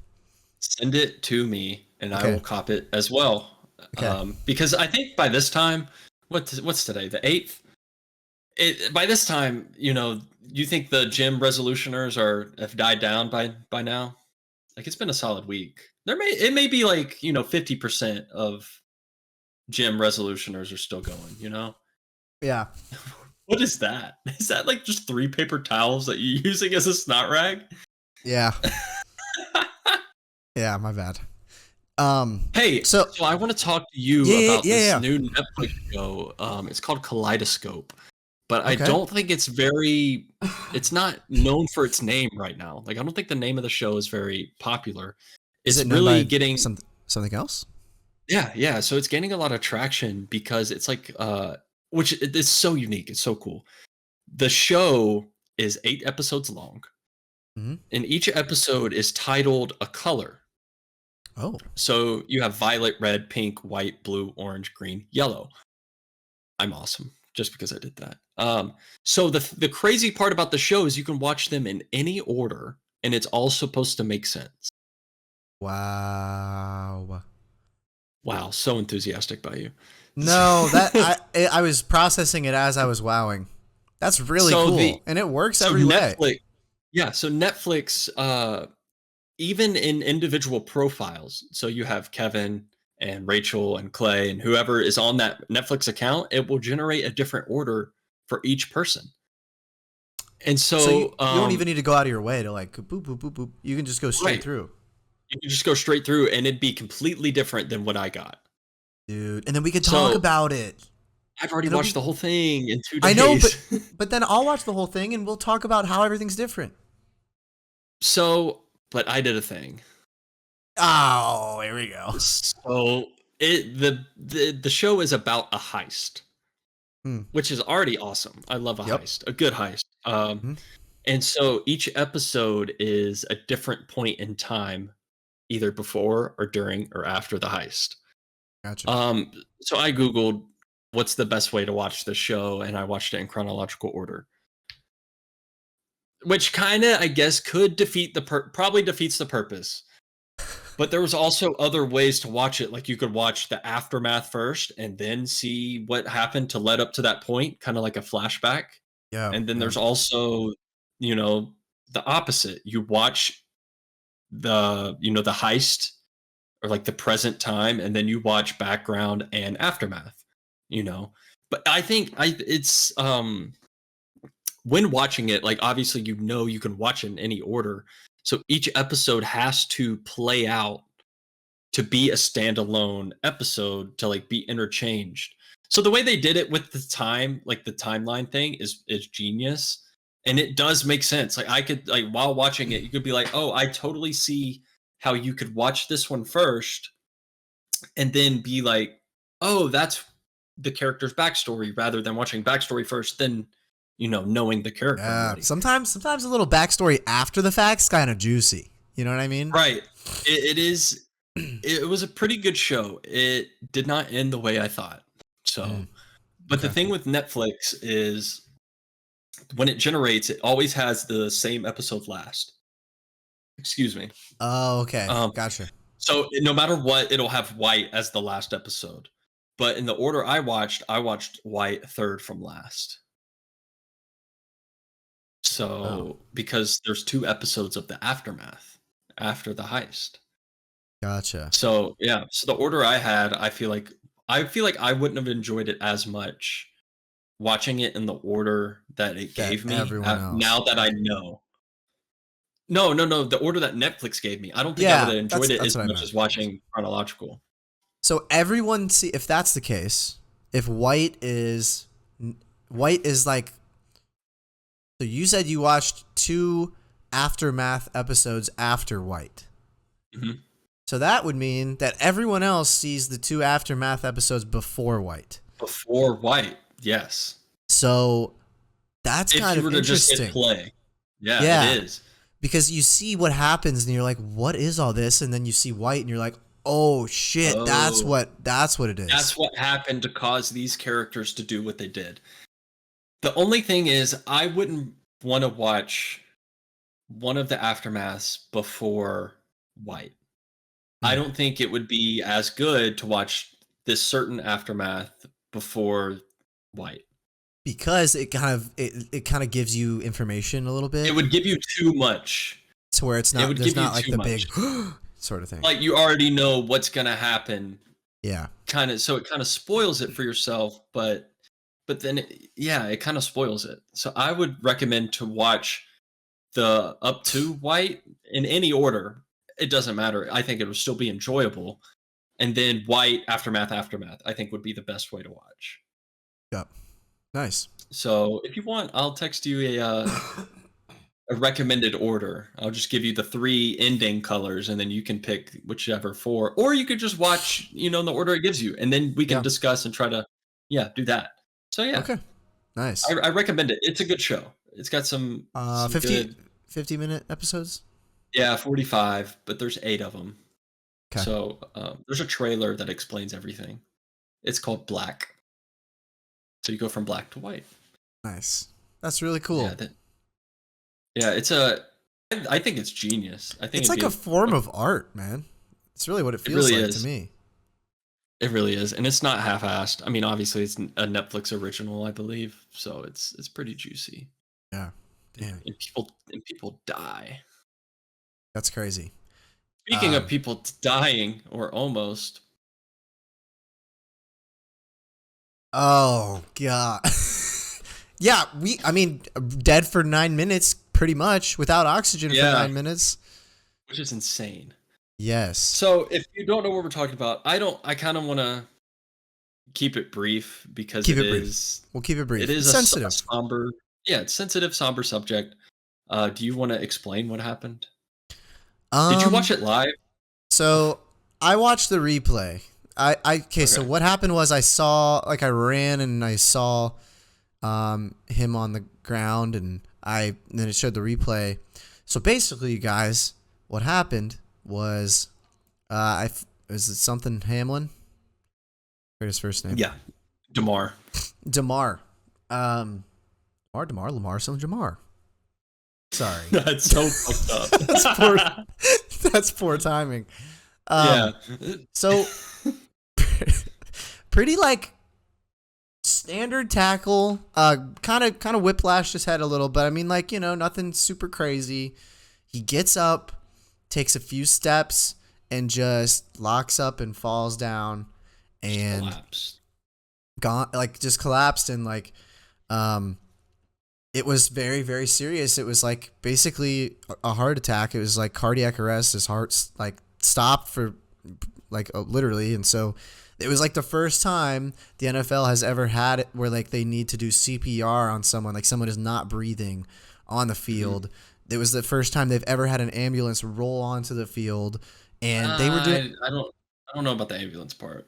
Send it to me and I will cop it as well. Okay. Because I think by this time, what's today? The 8th? By this time, you know, you think the gym resolutioners have died down by now? Like it's been a solid week. It may be like, you know, 50% of gym resolutioners are still going, you know? Yeah. What is that? Is that like just 3 paper towels that you're using as a snot rag? Yeah. Yeah, my bad. Hey, so I want to talk to you about this new Netflix show. It's called Kaleidoscope, but I don't think it's not known for its name right now. Like, I don't think the name of the show is very popular. It's really getting something else. Yeah. So it's gaining a lot of traction because it's like, which is so unique. It's so cool. The show is 8 episodes long, and each episode is titled a color. Oh. So you have violet, red, pink, white, blue, orange, green, yellow. I'm awesome just because I did that. So the crazy part about the show is you can watch them in any order and it's all supposed to make sense. Wow. Wow, so enthusiastic by you. No, that I was processing it as I was wowing. That's really cool. And it works every way. Yeah, so Netflix even in individual profiles, so you have Kevin and Rachel and Clay and whoever is on that Netflix account, it will generate a different order for each person. And so you don't even need to go out of your way to like boop, boop, boop, boop. You can just go straight through. You can just go straight through and it'd be completely different than what I got. Dude, and then we could talk about it. I've already watched the whole thing in 2 days. I know, but then I'll watch the whole thing and we'll talk about how everything's different. But I did a thing. Oh, here we go. So the show is about a heist, which is already awesome. I love a heist, a good heist. And so each episode is a different point in time, either before or during or after the heist. Gotcha. So I Googled what's the best way to watch the show, and I watched it in chronological order. Which kind of, I guess, could probably defeats the purpose. But there was also other ways to watch it. Like you could watch the aftermath first and then see what happened to lead up to that point, kind of like a flashback. Yeah. And then there's also, you know, the opposite. You watch the heist or like the present time, and then you watch background and aftermath, you know. But I think it's when watching it, like obviously you can watch it in any order. So each episode has to play out to be a standalone episode to like be interchanged. So the way they did it with the time, like the timeline thing is genius. And it does make sense. Like I could like while watching it, you could be like, oh, I totally see how you could watch this one first and then be like, oh, that's the character's backstory rather than watching backstory first, then you know, knowing the character. Yeah, sometimes a little backstory after the fact's kind of juicy. You know what I mean? Right. It is. It was a pretty good show. It did not end the way I thought. So, but the thing with Netflix is when it generates, it always has the same episode last. Excuse me. Oh, okay. Gotcha. So no matter what, it'll have White as the last episode. But in the order I watched White third from last. So, because there's 2 episodes of the aftermath after the heist. Gotcha. So, yeah. So the order I had, I feel like I wouldn't have enjoyed it as much watching it in the order that it gave me now that I know. No. The order that Netflix gave me. I don't think I would have enjoyed it as much as watching chronological. So everyone if that's the case, if White is like So you said you watched 2 Aftermath episodes after White. Mm-hmm. So that would mean that everyone else sees the 2 Aftermath episodes before White. Before White, yes. So that's kind of interesting. Just hit play. Yeah, it is. Because you see what happens and you're like, what is all this? And then you see White and you're like, oh shit, that's what it is. That's what happened to cause these characters to do what they did. The only thing is, I wouldn't want to watch one of the Aftermaths before White. I don't think it would be as good to watch this certain Aftermath before White. Because it kind of gives you information a little bit. It would give you too much. To where it's not, there's not like the big sort of thing. Like you already know what's gonna happen. Yeah. So it kind of spoils it for yourself, but then it kind of spoils it. So I would recommend to watch the up to White in any order. It doesn't matter. I think it would still be enjoyable. And then White, Aftermath, I think would be the best way to watch. Yep. Nice. So if you want, I'll text you a recommended order. I'll just give you the 3 ending colors, and then you can pick whichever 4. Or you could just watch, in the order it gives you, and then we can discuss and try to, do that. So yeah. Okay. Nice. I recommend it. It's a good show. It's got some 50-minute episodes. Yeah, 45, but there's 8 of them. Okay. So there's a trailer that explains everything. It's called Black. So you go from black to white. Nice. That's really cool. I think it's genius. I think it's like a form of art, man. It's really what it feels like to me. It really is, and it's not half-assed. I mean, obviously, it's a Netflix original, I believe, so it's pretty juicy. Yeah, damn. And people die. That's crazy. Speaking of people dying, or almost. Oh god. Yeah, dead for 9 minutes, pretty much, without oxygen for 9 minutes, which is insane. Yes. So if you don't know what we're talking about, I kind of want to keep it brief because We'll keep it brief. It is sensitive. A somber. Yeah, it's sensitive, somber subject. Do you want to explain what happened? Did you watch it live? So I watched the replay. Okay. So what happened was I ran and I saw him on the ground and then it showed the replay. So basically, you guys, what happened was is it something Hamlin? What's his first name? Yeah, Damar. Lamar something Jamar. Sorry. That's so fucked up. That's poor timing. So pretty standard tackle, kind of whiplashed his head a little, but I mean, nothing super crazy. He gets up, takes a few steps, and just locks up and falls down, and just collapsed, and it was very, very serious. It was basically a heart attack. It was cardiac arrest. His heart's stopped for literally, and so it was the first time the NFL has ever had it where they need to do CPR on someone, someone is not breathing on the field. Mm-hmm. It was the first time they've ever had an ambulance roll onto the field, and they were doing. I don't know about the ambulance part.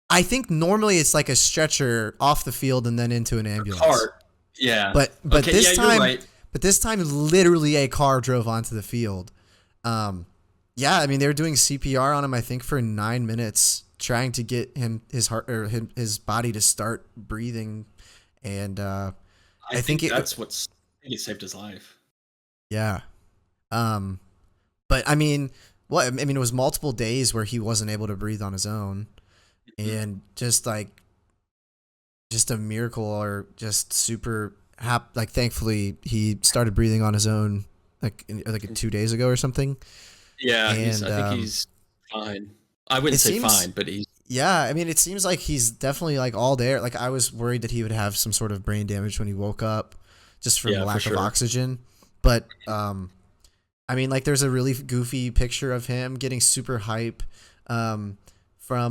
I think normally it's a stretcher off the field and then into an ambulance. Cart. Yeah. But okay, this time, you're right. But this time, literally a car drove onto the field. Yeah, I mean they were doing CPR on him. I think for 9 minutes, trying to get his heart or his body to start breathing, and I think it saved his life. Yeah, but I mean, it was multiple days where he wasn't able to breathe on his own, and just a miracle, or just super happy. Thankfully, he started breathing on his own 2 days ago or something. Yeah, and, I think he's fine. I wouldn't say fine, but he's. Yeah, I mean, it seems like he's definitely all there. I was worried that he would have some sort of brain damage when he woke up, just from lack of oxygen. But I mean, there's a really goofy picture of him getting super hype from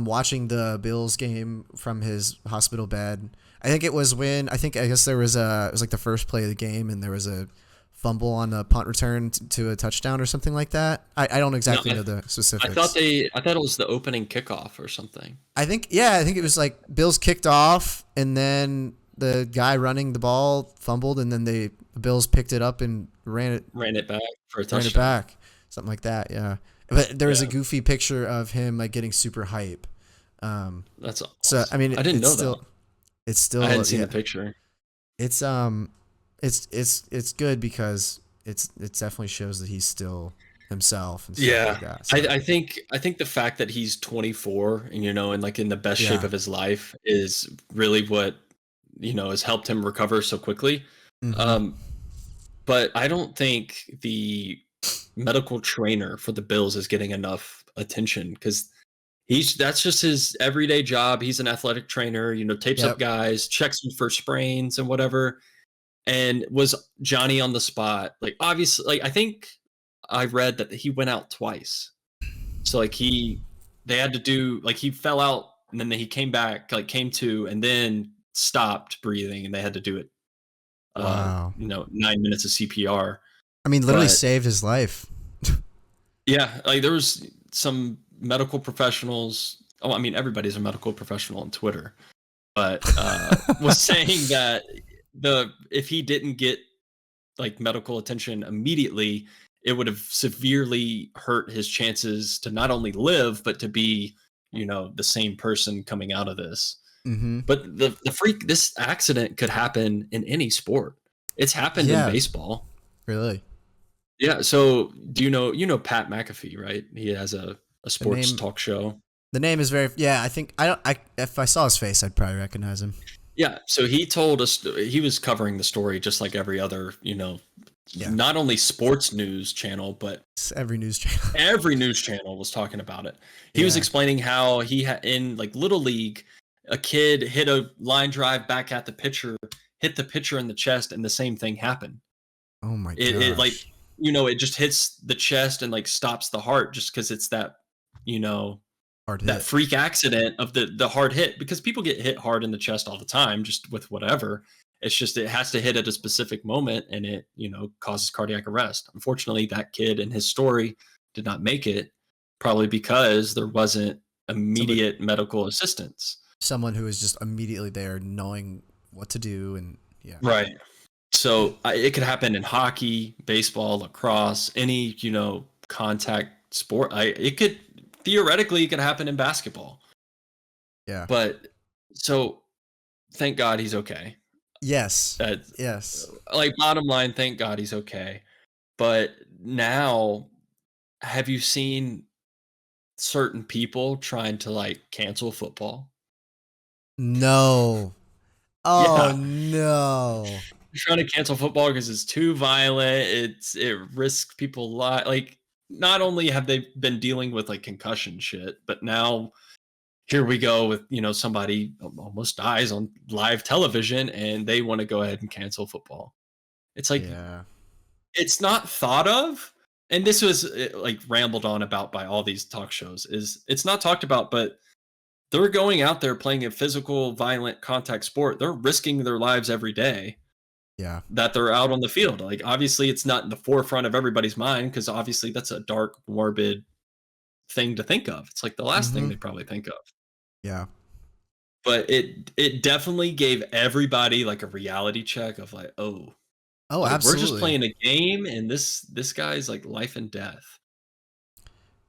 watching the Bills game from his hospital bed. I think it was when I guess there was it was like the first play of the game, and there was a fumble on a punt return to a touchdown or something like that. I don't exactly know the specifics. I thought it was the opening kickoff or something. I think it was like Bills kicked off, and then the guy running the ball fumbled, and then the Bills picked it up and ran it back for a touchdown. Ran it back, something like that. Yeah, but there was a goofy picture of him like getting super hype. That's awesome. So I mean, I didn't know that. It's still. I hadn't seen the picture. It's good because it definitely shows that he's still himself and stuff like that. So. I think the fact that he's 24 and and like in the best shape of his life is really what has helped him recover so quickly. Mm-hmm. But I don't think the medical trainer for the Bills is getting enough attention because that's just his everyday job. He's an athletic trainer, tapes up guys, checks them for sprains and whatever. And was Johnny on the spot? Like, obviously, like I think I read that he went out twice. So like they had to do, like he fell out and then he came back, like came to, and then stopped breathing, and they had to do it. Wow. 9 minutes of CPR. I mean, literally saved his life. Yeah, like there was some medical professionals. Oh, I mean, everybody's a medical professional on Twitter, but was saying that if he didn't get like medical attention immediately, it would have severely hurt his chances to not only live but to be, the same person coming out of this. Mm-hmm. But this accident could happen in any sport. It's happened in baseball. Really? Yeah. So do you know Pat McAfee, right? He has a sports talk show. The name is very, I think if I saw his face, I'd probably recognize him. Yeah. So he told us, he was covering the story just like every other, not only sports news channel, but every news channel. Every news channel was talking about it. He was explaining how he had in like Little League, a kid hit a line drive back at the pitcher, hit the pitcher in the chest, and the same thing happened. Oh my gosh. It like, it just hits the chest and like stops the heart just because it's that, hard that hit. Freak accident of the hard hit, because people get hit hard in the chest all the time, just with whatever. It's just, it has to hit at a specific moment and it, causes cardiac arrest. Unfortunately, that kid in his story did not make it, probably because there wasn't immediate medical assistance. Someone who is just immediately there knowing what to do. And right. So it could happen in hockey, baseball, lacrosse, any, contact sport. It could theoretically happen in basketball. Yeah. But so thank God he's okay. Yes. Yes. Like, bottom line, thank God he's okay. But now, have you seen certain people trying to like cancel football? No. Oh no. Trying to cancel football because it's too violent. It risks people like, not only have they been dealing with like concussion shit, but now here we go with, somebody almost dies on live television and they want to go ahead and cancel football. It's like, it's not thought of. And this was like rambled on about by all these talk shows, is it's not talked about, but they're going out there playing a physical, violent contact sport. They're risking their lives every day. Yeah. That they're out on the field. Like, obviously it's not in the forefront of everybody's mind, because obviously that's a dark, morbid thing to think of. It's like the last thing they probably think of. Yeah. But it definitely gave everybody like a reality check of like, oh, like, absolutely. we're just playing a game and this guy's like life and death.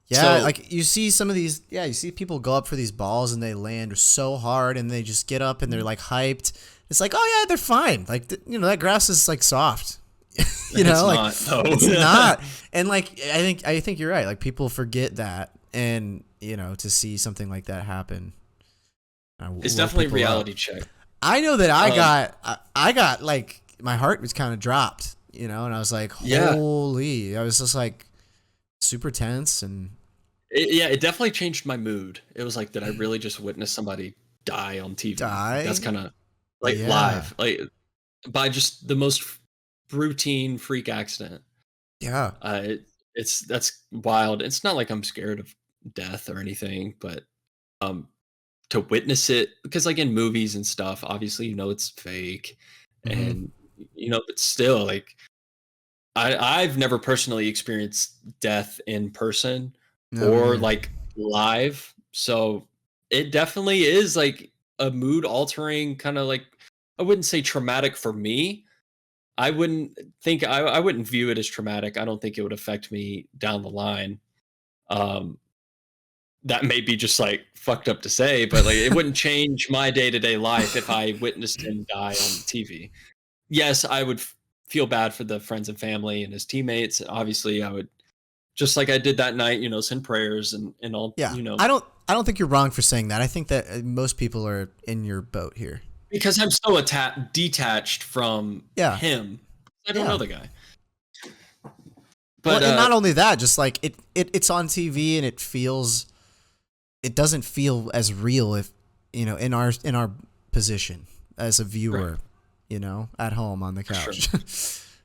Yeah, so, like you see some of these, you see people go up for these balls and they land so hard and they just get up and they're like hyped. It's like, oh yeah, they're fine. Like, that grass is like soft. It's not, though. It's not. And like, I think you're right. Like, people forget that, and to see something like that happen, it's definitely a reality check. I know that I got like, my heart was kind of dropped, and I was like, holy! I was just like super tense, and it definitely changed my mood. It was like, did I really just witness somebody die on TV? That's kind of like live, like by just the most routine freak accident. Yeah. That's wild. It's not like I'm scared of death or anything, but to witness it, because like in movies and stuff, obviously it's fake, and but still, like I've never personally experienced death in person or like live, so it definitely is like a mood altering kind of, like, I wouldn't say traumatic for me. I wouldn't I wouldn't view it as traumatic. I don't think it would affect me down the line. Um, that may be just like fucked up to say, but like it wouldn't change my day-to-day life if I witnessed him die on TV. Yes, I would feel bad for the friends and family and his teammates. Obviously, I would, just like I did that night, send prayers and all. Yeah, I don't think you're wrong for saying that. I think that most people are in your boat here, because I'm so detached from him. I don't know the guy. But and not only that, just like it's on TV and it doesn't feel as real if in our position as a viewer, at home on the couch. Sure.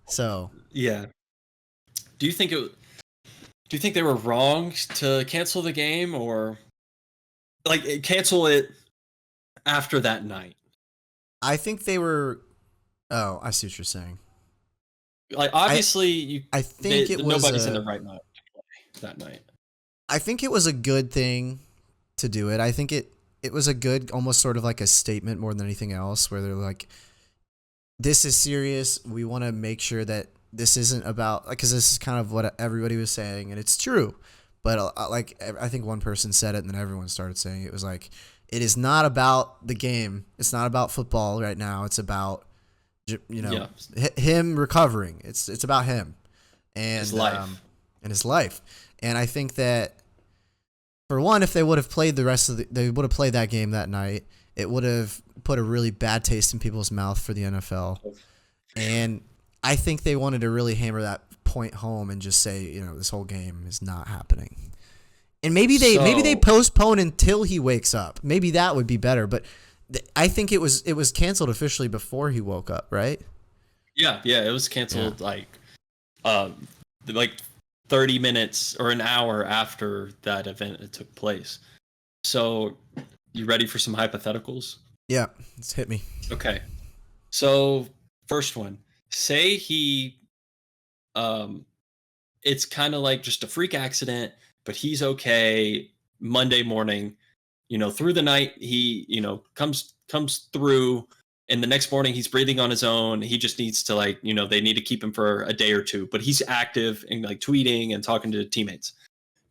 So yeah. Do you think they were wrong to cancel the game, or like cancel it after that night? I think they were. Oh, I see what you're saying. Like obviously, I think nobody's in the right mind to play that night. I think it was a good thing to do it. I think it was a good, almost sort of like a statement more than anything else, where they're like, this is serious. We want to make sure that this isn't about, because this is kind of what everybody was saying, and it's true. But like, I think one person said it, and then everyone started saying it. It was like, it is not about the game. It's not about football right now. It's about, him recovering. It's about him and his life. And his life. And I think that, for one, if they would have played they would have played that game that night, it would have put a really bad taste in people's mouth for the NFL. And I think they wanted to really hammer that point home and just say, this whole game is not happening. And maybe they postpone until he wakes up. Maybe that would be better. But I think it was canceled officially before he woke up, right? Yeah, it was canceled like 30 minutes or an hour after that event took place. So, you ready for some hypotheticals? Yeah, let's hit me. Okay. So, first one. Say he it's kind of like just a freak accident, but he's okay Monday morning. Through the night he, comes through, and the next morning he's breathing on his own. He just needs to they need to keep him for a day or two, but he's active and like tweeting and talking to teammates.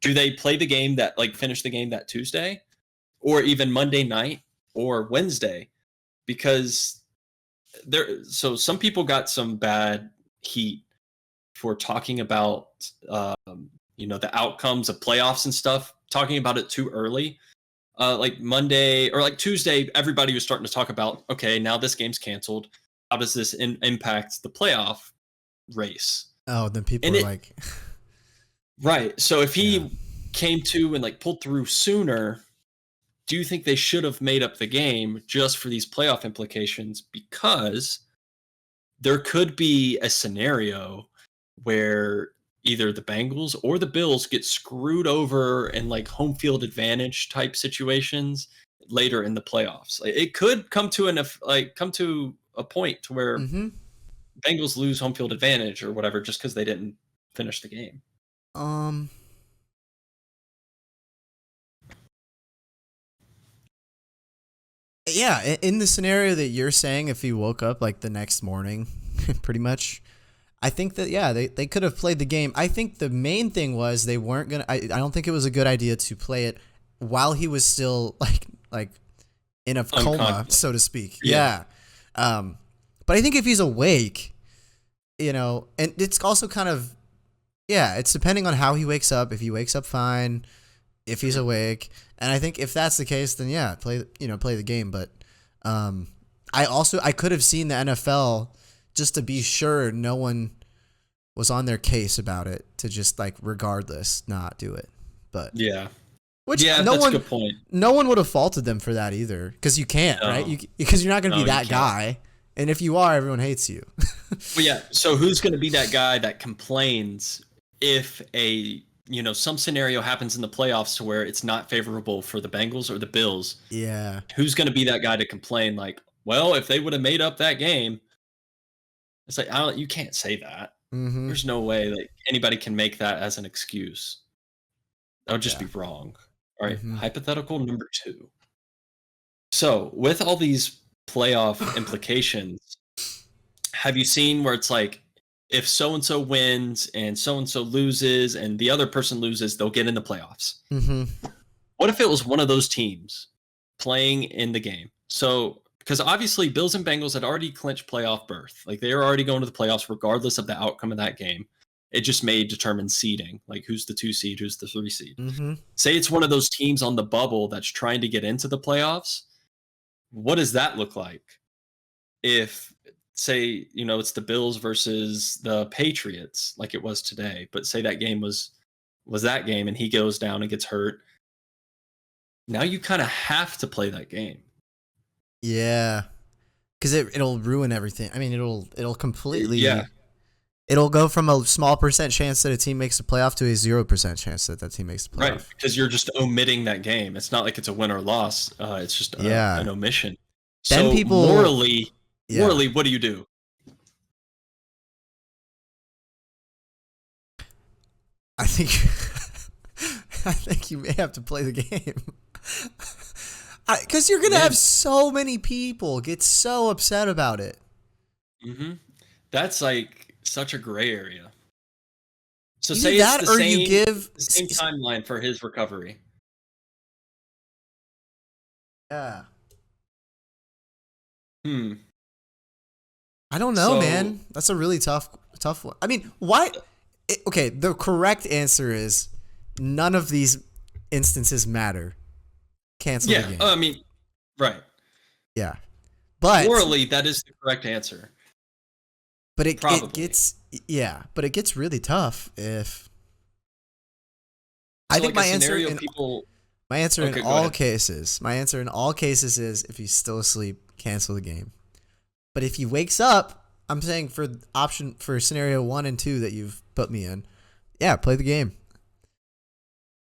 Do they play the game finish the game that Tuesday, or even Monday night or Wednesday? Because some people got some bad heat for talking about, the outcomes of playoffs and stuff, talking about it too early. Like Monday or like Tuesday, everybody was starting to talk about, okay, now this game's canceled. How does this impact the playoff race? Oh, then people were like... Right. So if he came to and pulled through sooner, do you think they should have made up the game just for these playoff implications? Because there could be a scenario where either the Bengals or the Bills get screwed over in home field advantage type situations later in the playoffs. It could come to a point to where Bengals lose home field advantage or whatever just because they didn't finish the game. Yeah, in the scenario that you're saying, if he woke up the next morning, pretty much, I think that, they could have played the game. I think the main thing was they weren't going to, I don't think it was a good idea to play it while he was still like in a coma, so to speak. Yeah. But I think if he's awake, and it's also kind of, it's depending on how he wakes up. If he wakes up fine, if he's awake. And I think if that's the case, then play the game. But I could have seen the NFL, just to be sure no one was on their case about it, to just regardless not do it. But that's a good point. No one would have faulted them for that either, because you can't, right? Because you're not going to be that guy, and if you are, everyone hates you. Well, so who's going to be that guy that complains if a some scenario happens in the playoffs to where it's not favorable for the Bengals or the Bills. Yeah. Who's going to be that guy to complain? Like, well, if they would have made up that game, it's like, you can't say that. Mm-hmm. There's no way that anybody can make that as an excuse. That would just be wrong. All right. Hypothetical number 2. So with all these playoff implications, have you seen where it's like, if so-and-so wins and so-and-so loses and the other person loses, they'll get in the playoffs. Mm-hmm. What if it was one of those teams playing in the game? So, because obviously Bills and Bengals had already clinched playoff berth. Like, they were already going to the playoffs regardless of the outcome of that game. It just may determine seeding, like who's the 2 seed, who's the 3 seed. Mm-hmm. Say it's one of those teams on the bubble that's trying to get into the playoffs. What does that look like? If, say, it's the Bills versus the Patriots, like it was today, but say that game was that game and he goes down and gets hurt. Now you kind of have to play that game. Yeah, because it'll ruin everything. I mean, it'll completely. Yeah. It'll go from a small percent chance that a team makes the playoff to a 0% chance that team makes the playoff. Right, because you're just omitting that game. It's not like it's a win or loss. It's just an omission. Then so people morally, what do you do? I think you may have to play the game. Because you're going to have so many people get so upset about it. Mm-hmm. That's like such a gray area. So Either say that it's the or same, you give the same timeline for his recovery. Yeah. I don't know, man. That's a really tough one. I mean, why? Okay, the correct answer is none of these instances matter. Cancel the game. I mean, right. Yeah. But morally, that is the correct answer. But it gets really tough if I think my answer in all cases is if he's still asleep, cancel the game. But if he wakes up, I'm saying for scenario 1 and 2 that you've put me in, play the game.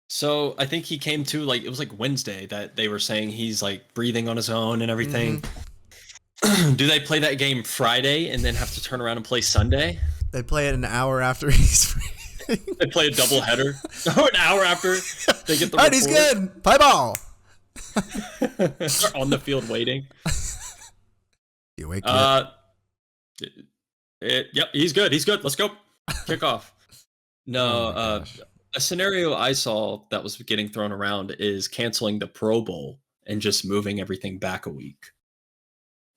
So I think he came to it was like Wednesday that they were saying he's like breathing on his own and everything. Mm-hmm. Do they play that game Friday and then have to turn around and play Sunday? They play it an hour after he's breathing. They play a double header. An hour after they get the report. He's good. Play ball. They're on the field waiting. You wake up. Yep, he's good. Let's go. Kick off. No, a scenario I saw that was getting thrown around is canceling the Pro Bowl and just moving everything back a week.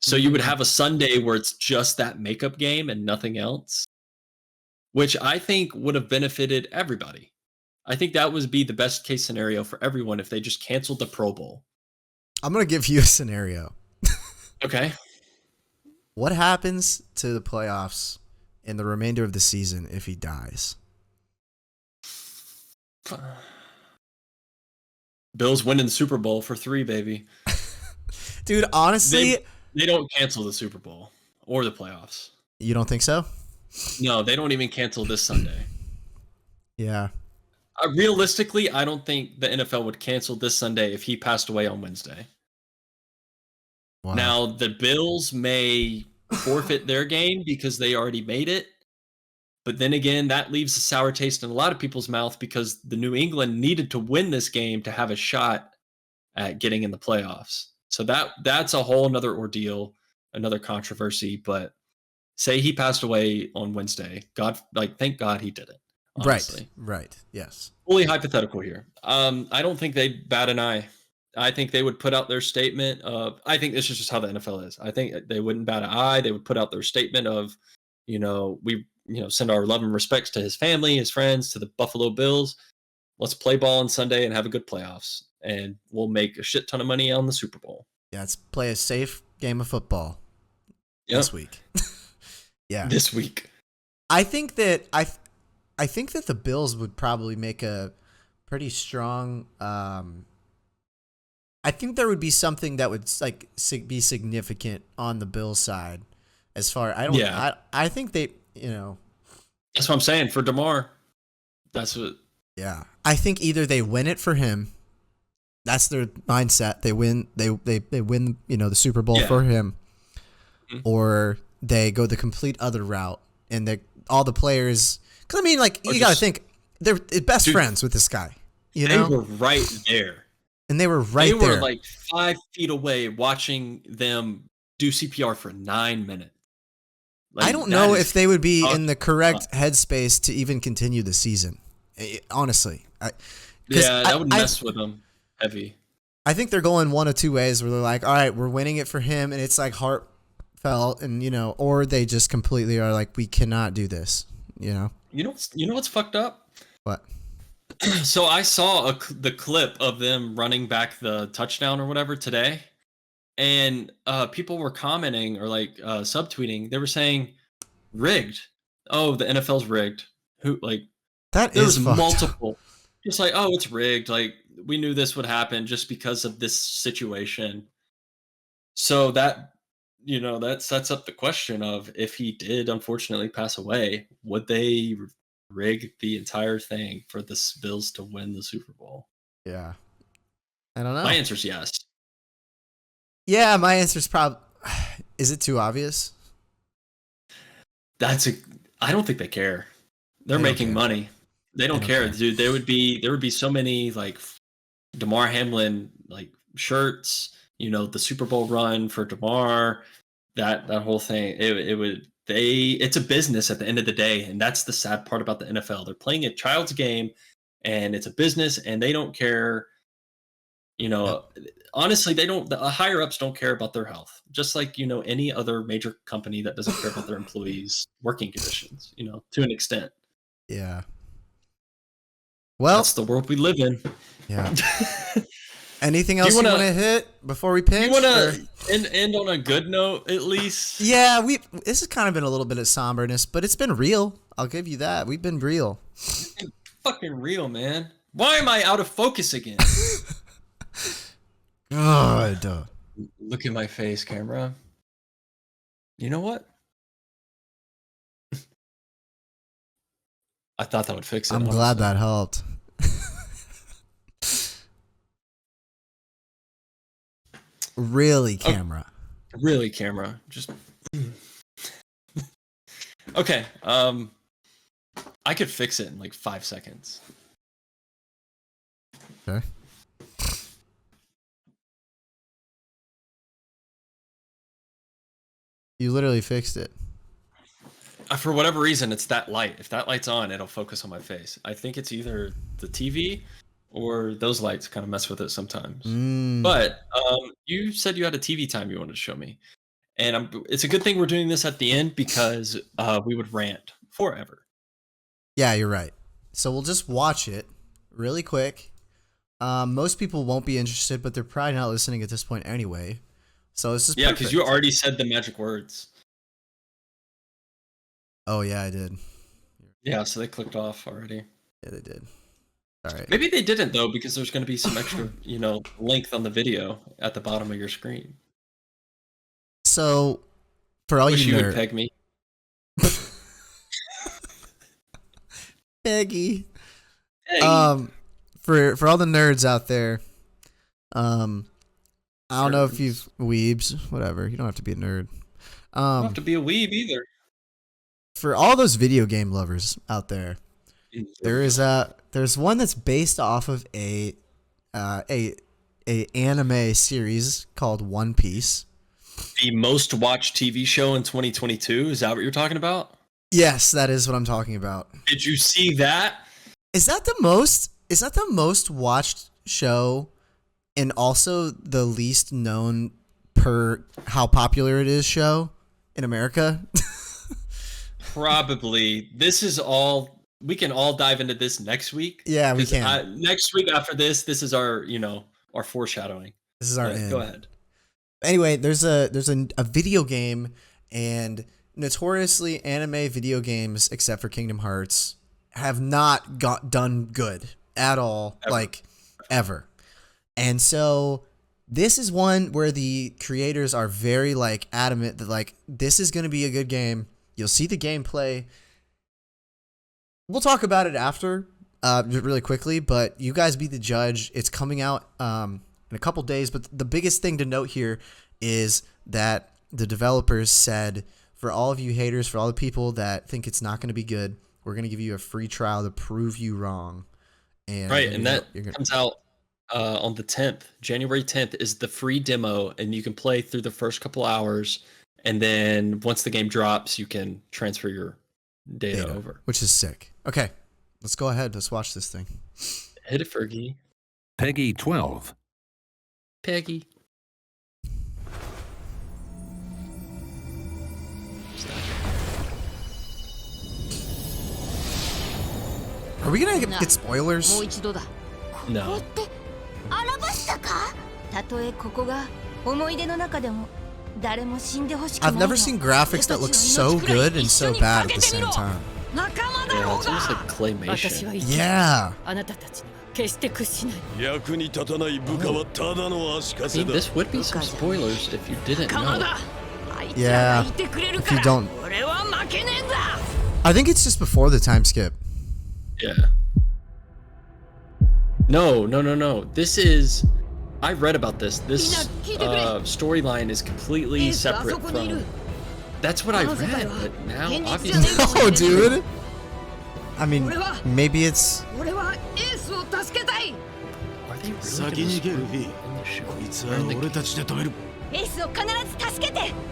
So you would have a Sunday where it's just that makeup game and nothing else, which I think would have benefited everybody. I think that would be the best case scenario for everyone if they just canceled the Pro Bowl. I'm going to give you a scenario. Okay. What happens to the playoffs in the remainder of the season if he dies? Bills winning the Super Bowl for 3, baby. Dude, honestly, they don't cancel the Super Bowl or the playoffs. You don't think so? No, they don't even cancel this Sunday. Yeah. Realistically, I don't think the NFL would cancel this Sunday if he passed away on Wednesday. Wow. Now, the Bills may forfeit their game because they already made it. But then again, that leaves a sour taste in a lot of people's mouth because the New England needed to win this game to have a shot at getting in the playoffs. So that's a whole another ordeal, another controversy. But say he passed away on Wednesday. Thank God he did it. Honestly. Right. Yes. Fully hypothetical here. I don't think they'd bat an eye. I think they would put out their statement of, I think this is just how the NFL is. I think they wouldn't bat an eye. They would put out their statement of, we send our love and respects to his family, his friends, to the Buffalo Bills. Let's play ball on Sunday and have a good playoffs. And we'll make a shit ton of money on the Super Bowl. Yeah, let's play a safe game of football this week. Yeah. This week. I think that I think that the Bills would probably make a pretty strong I think there would be something that would be significant on the Bills side as far I think they, That's what I'm saying for DeMar. That's what Yeah. I think either they win it for him. That's their mindset. They win. They win. The Super Bowl for him, or they go the complete other route, and all the players. Because I mean, like you got to think they're best friends with this guy. They were right there, and they were right there. They were like 5 feet away, watching them do CPR for 9 minutes. Like, I don't know if they would be in the correct headspace to even continue the season. Honestly, that would mess with them heavy. I think they're going one of two ways where they're like, all right, we're winning it for him, and it's like heartfelt, and or they just completely are like, we cannot do this. You know what's fucked up? What? So I saw the clip of them running back the touchdown or whatever today, and people were commenting or like subtweeting. They were saying rigged. Oh, the NFL's rigged. Who like that? There was multiple. Just like, oh, it's rigged. Like we knew this would happen just because of this situation. So that that sets up the question of if he did unfortunately pass away, would they rig the entire thing for the Bills to win the Super Bowl? Yeah, I don't know. My answer's yes. Yeah, my answer's probably. Is it too obvious? I don't think they care. They're making money. They don't care, dude. There would be so many like Damar Hamlin like shirts. The Super Bowl run for Damar. That whole thing. It's a business at the end of the day, and that's the sad part about the NFL. They're playing a child's game, and it's a business, and they don't care. Honestly, the higher ups don't care about their health, just like any other major company that doesn't care about their employees' working conditions. To an extent. Yeah. Well, that's the world we live in. Yeah. Anything else you want to hit before we pitch? You want to end on a good note, at least? Yeah, this has kind of been a little bit of somberness, but it's been real. I'll give you that. We've been real. It's been fucking real, man. Why am I out of focus again? God. Look at my face, camera. You know what? I thought that would fix it. I'm glad that helped. Really, camera. Oh, really, camera. Just okay. I could fix it in like 5 seconds. Okay. You literally fixed it. For whatever reason, it's that light. If that light's on, it'll focus on my face. I think it's either the TV or those lights kind of mess with it sometimes. But you said you had a TV time you wanted to show me. And it's a good thing we're doing this at the end because we would rant forever. Yeah, you're right. So we'll just watch it really quick. Most people won't be interested, but they're probably not listening at this point anyway. So this is perfect. Because you already said the magic words. Oh, yeah, I did. Yeah, so they clicked off already. Yeah, they did. All right. Maybe they didn't, though, because there's going to be some extra, length on the video at the bottom of your screen. So, for all you would peg me. Peggy. For all the nerds out there, I don't know if you've weebs, whatever. You don't have to be a nerd. You don't have to be a weeb either. For all those video game lovers out there, there's one that's based off of a anime series called One Piece. The most watched TV show in 2022. Is that what you're talking about? Yes, that is what I'm talking about. Did you see that? Is that the most watched show and also the least known per how popular it is show in America? Probably. This is all. We can all dive into this next week. Yeah, we can. Next week after this is our our foreshadowing. This is our end. Go ahead. Anyway, there's a video game, and notoriously anime video games, except for Kingdom Hearts, have not done good at all, ever. And so this is one where the creators are very adamant that this is going to be a good game. You'll see the gameplay. We'll talk about it after, really quickly, but you guys be the judge. It's coming out in a couple days, but the biggest thing to note here is that the developers said, for all of you haters, for all the people that think it's not going to be good, we're going to give you a free trial to prove you wrong. And right, and that comes out on the 10th. January 10th is the free demo, and you can play through the first couple hours, and then once the game drops, you can transfer your data over. Which is sick. Okay, let's go ahead. Let's watch this thing. Hit it, Fergie. Peggy 12. Peggy. Are we gonna get spoilers? No. I've never seen graphics that look so good and so bad at the same time. Yeah, it's almost like claymation. Yeah. I mean, this would be some spoilers if you didn't know. Yeah. If you don't. I think it's just before the time skip. Yeah. No. This is... I read about this. This storyline is completely separate from... That's what I read, but now obviously... No, dude! I mean, maybe it's... Are they really gonna spoil in the show? Or in the game?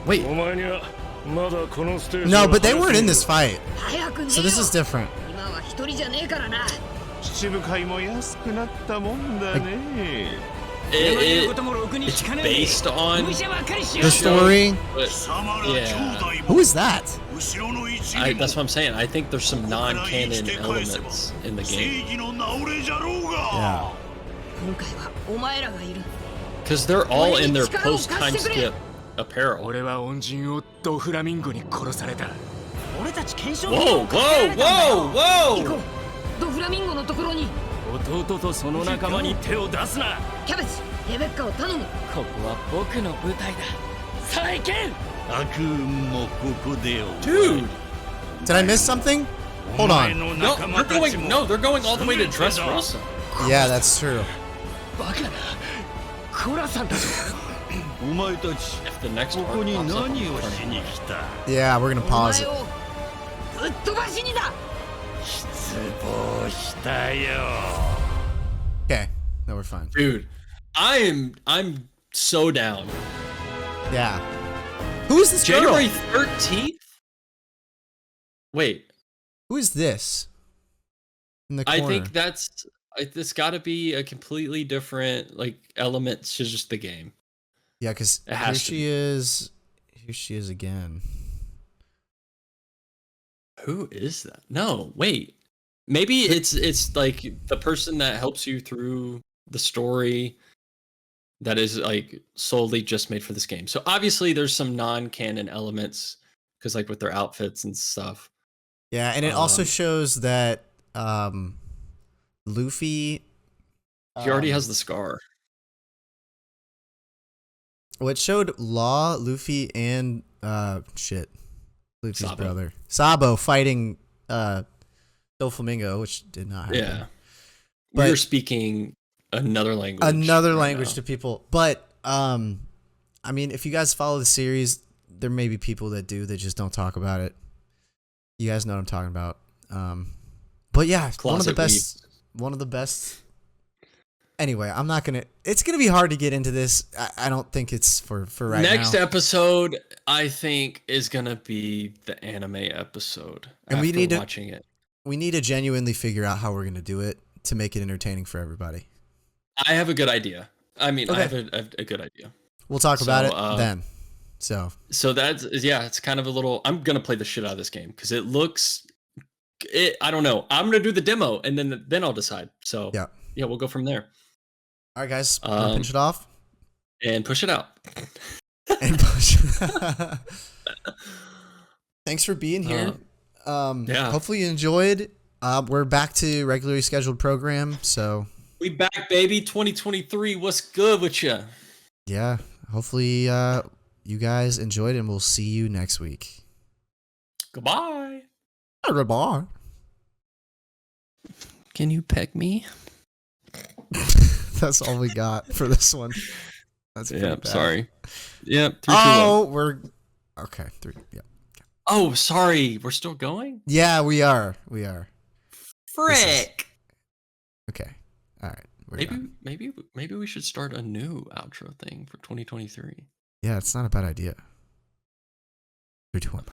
Wait. No, but they weren't in this fight. So this is different. It's based on the story. Yeah. Who is that? That's what I'm saying. I think there's some non-canon elements in the game. Yeah. Because they're all in their post-time skip apparel. Whoa. Dude! Did I miss something? Hold on. No, they're going all the way to Dressrosa. Yeah, that's true. If the next part pops up, Yeah, we're gonna pause it. Okay, no, we're fine. dude, I'm so down. Yeah. Who is this January girl? 13th? Wait, Who is this? In the corner. I think that's this got to be a completely different like element to just the game. Yeah, because It here has to she is. Here she is again. Who is that? No, wait. Maybe it's like the person that helps you through the story that is like solely just made for this game. So obviously there's some non-canon elements because like with their outfits and stuff. Yeah, and it also shows that Luffy. He already has the scar. Well, it showed Law, Luffy, and Luffy's Sabo. brother Sabo fighting Doflamingo, which did not happen. Yeah. But- We're speaking another language. Another right language now. to people. But I mean, if you guys follow the series, there may be people that do that just don't talk about it. You guys know what I'm talking about. But yeah, one of the best. Anyway, I'm not gonna. It's gonna be hard to get into this. I don't think it's for right now. Next episode, I think, is gonna be the anime episode. And we after need to- watching it. We need to genuinely figure out how we're gonna do it to make it entertaining for everybody. I have a good idea. I mean, Okay. I have a good idea. We'll talk about So, it then. So It's kind of a little. I'm gonna play the shit out of this game because it looks. I don't know. I'm gonna do the demo and then I'll decide. So yeah, we'll go from there. All right, guys, finish it off and push it out. and push. Thanks for being here. Yeah. Hopefully you enjoyed. We're back to regularly scheduled program, so We back, baby. 2023. What's good with you? yeah. Hopefully you guys enjoyed, and we'll see you next week. Goodbye. Goodbye. Can you peg me? That's all we got for this one. That's pretty bad. Sorry. Yep. 3, 2, 1. We're okay. 3. Yeah. Oh, sorry. We're still going? Yeah, we are. Frick. Okay. All right. Maybe we should start a new outro thing for 2023. Yeah, it's not a bad idea. 3, 2, 1.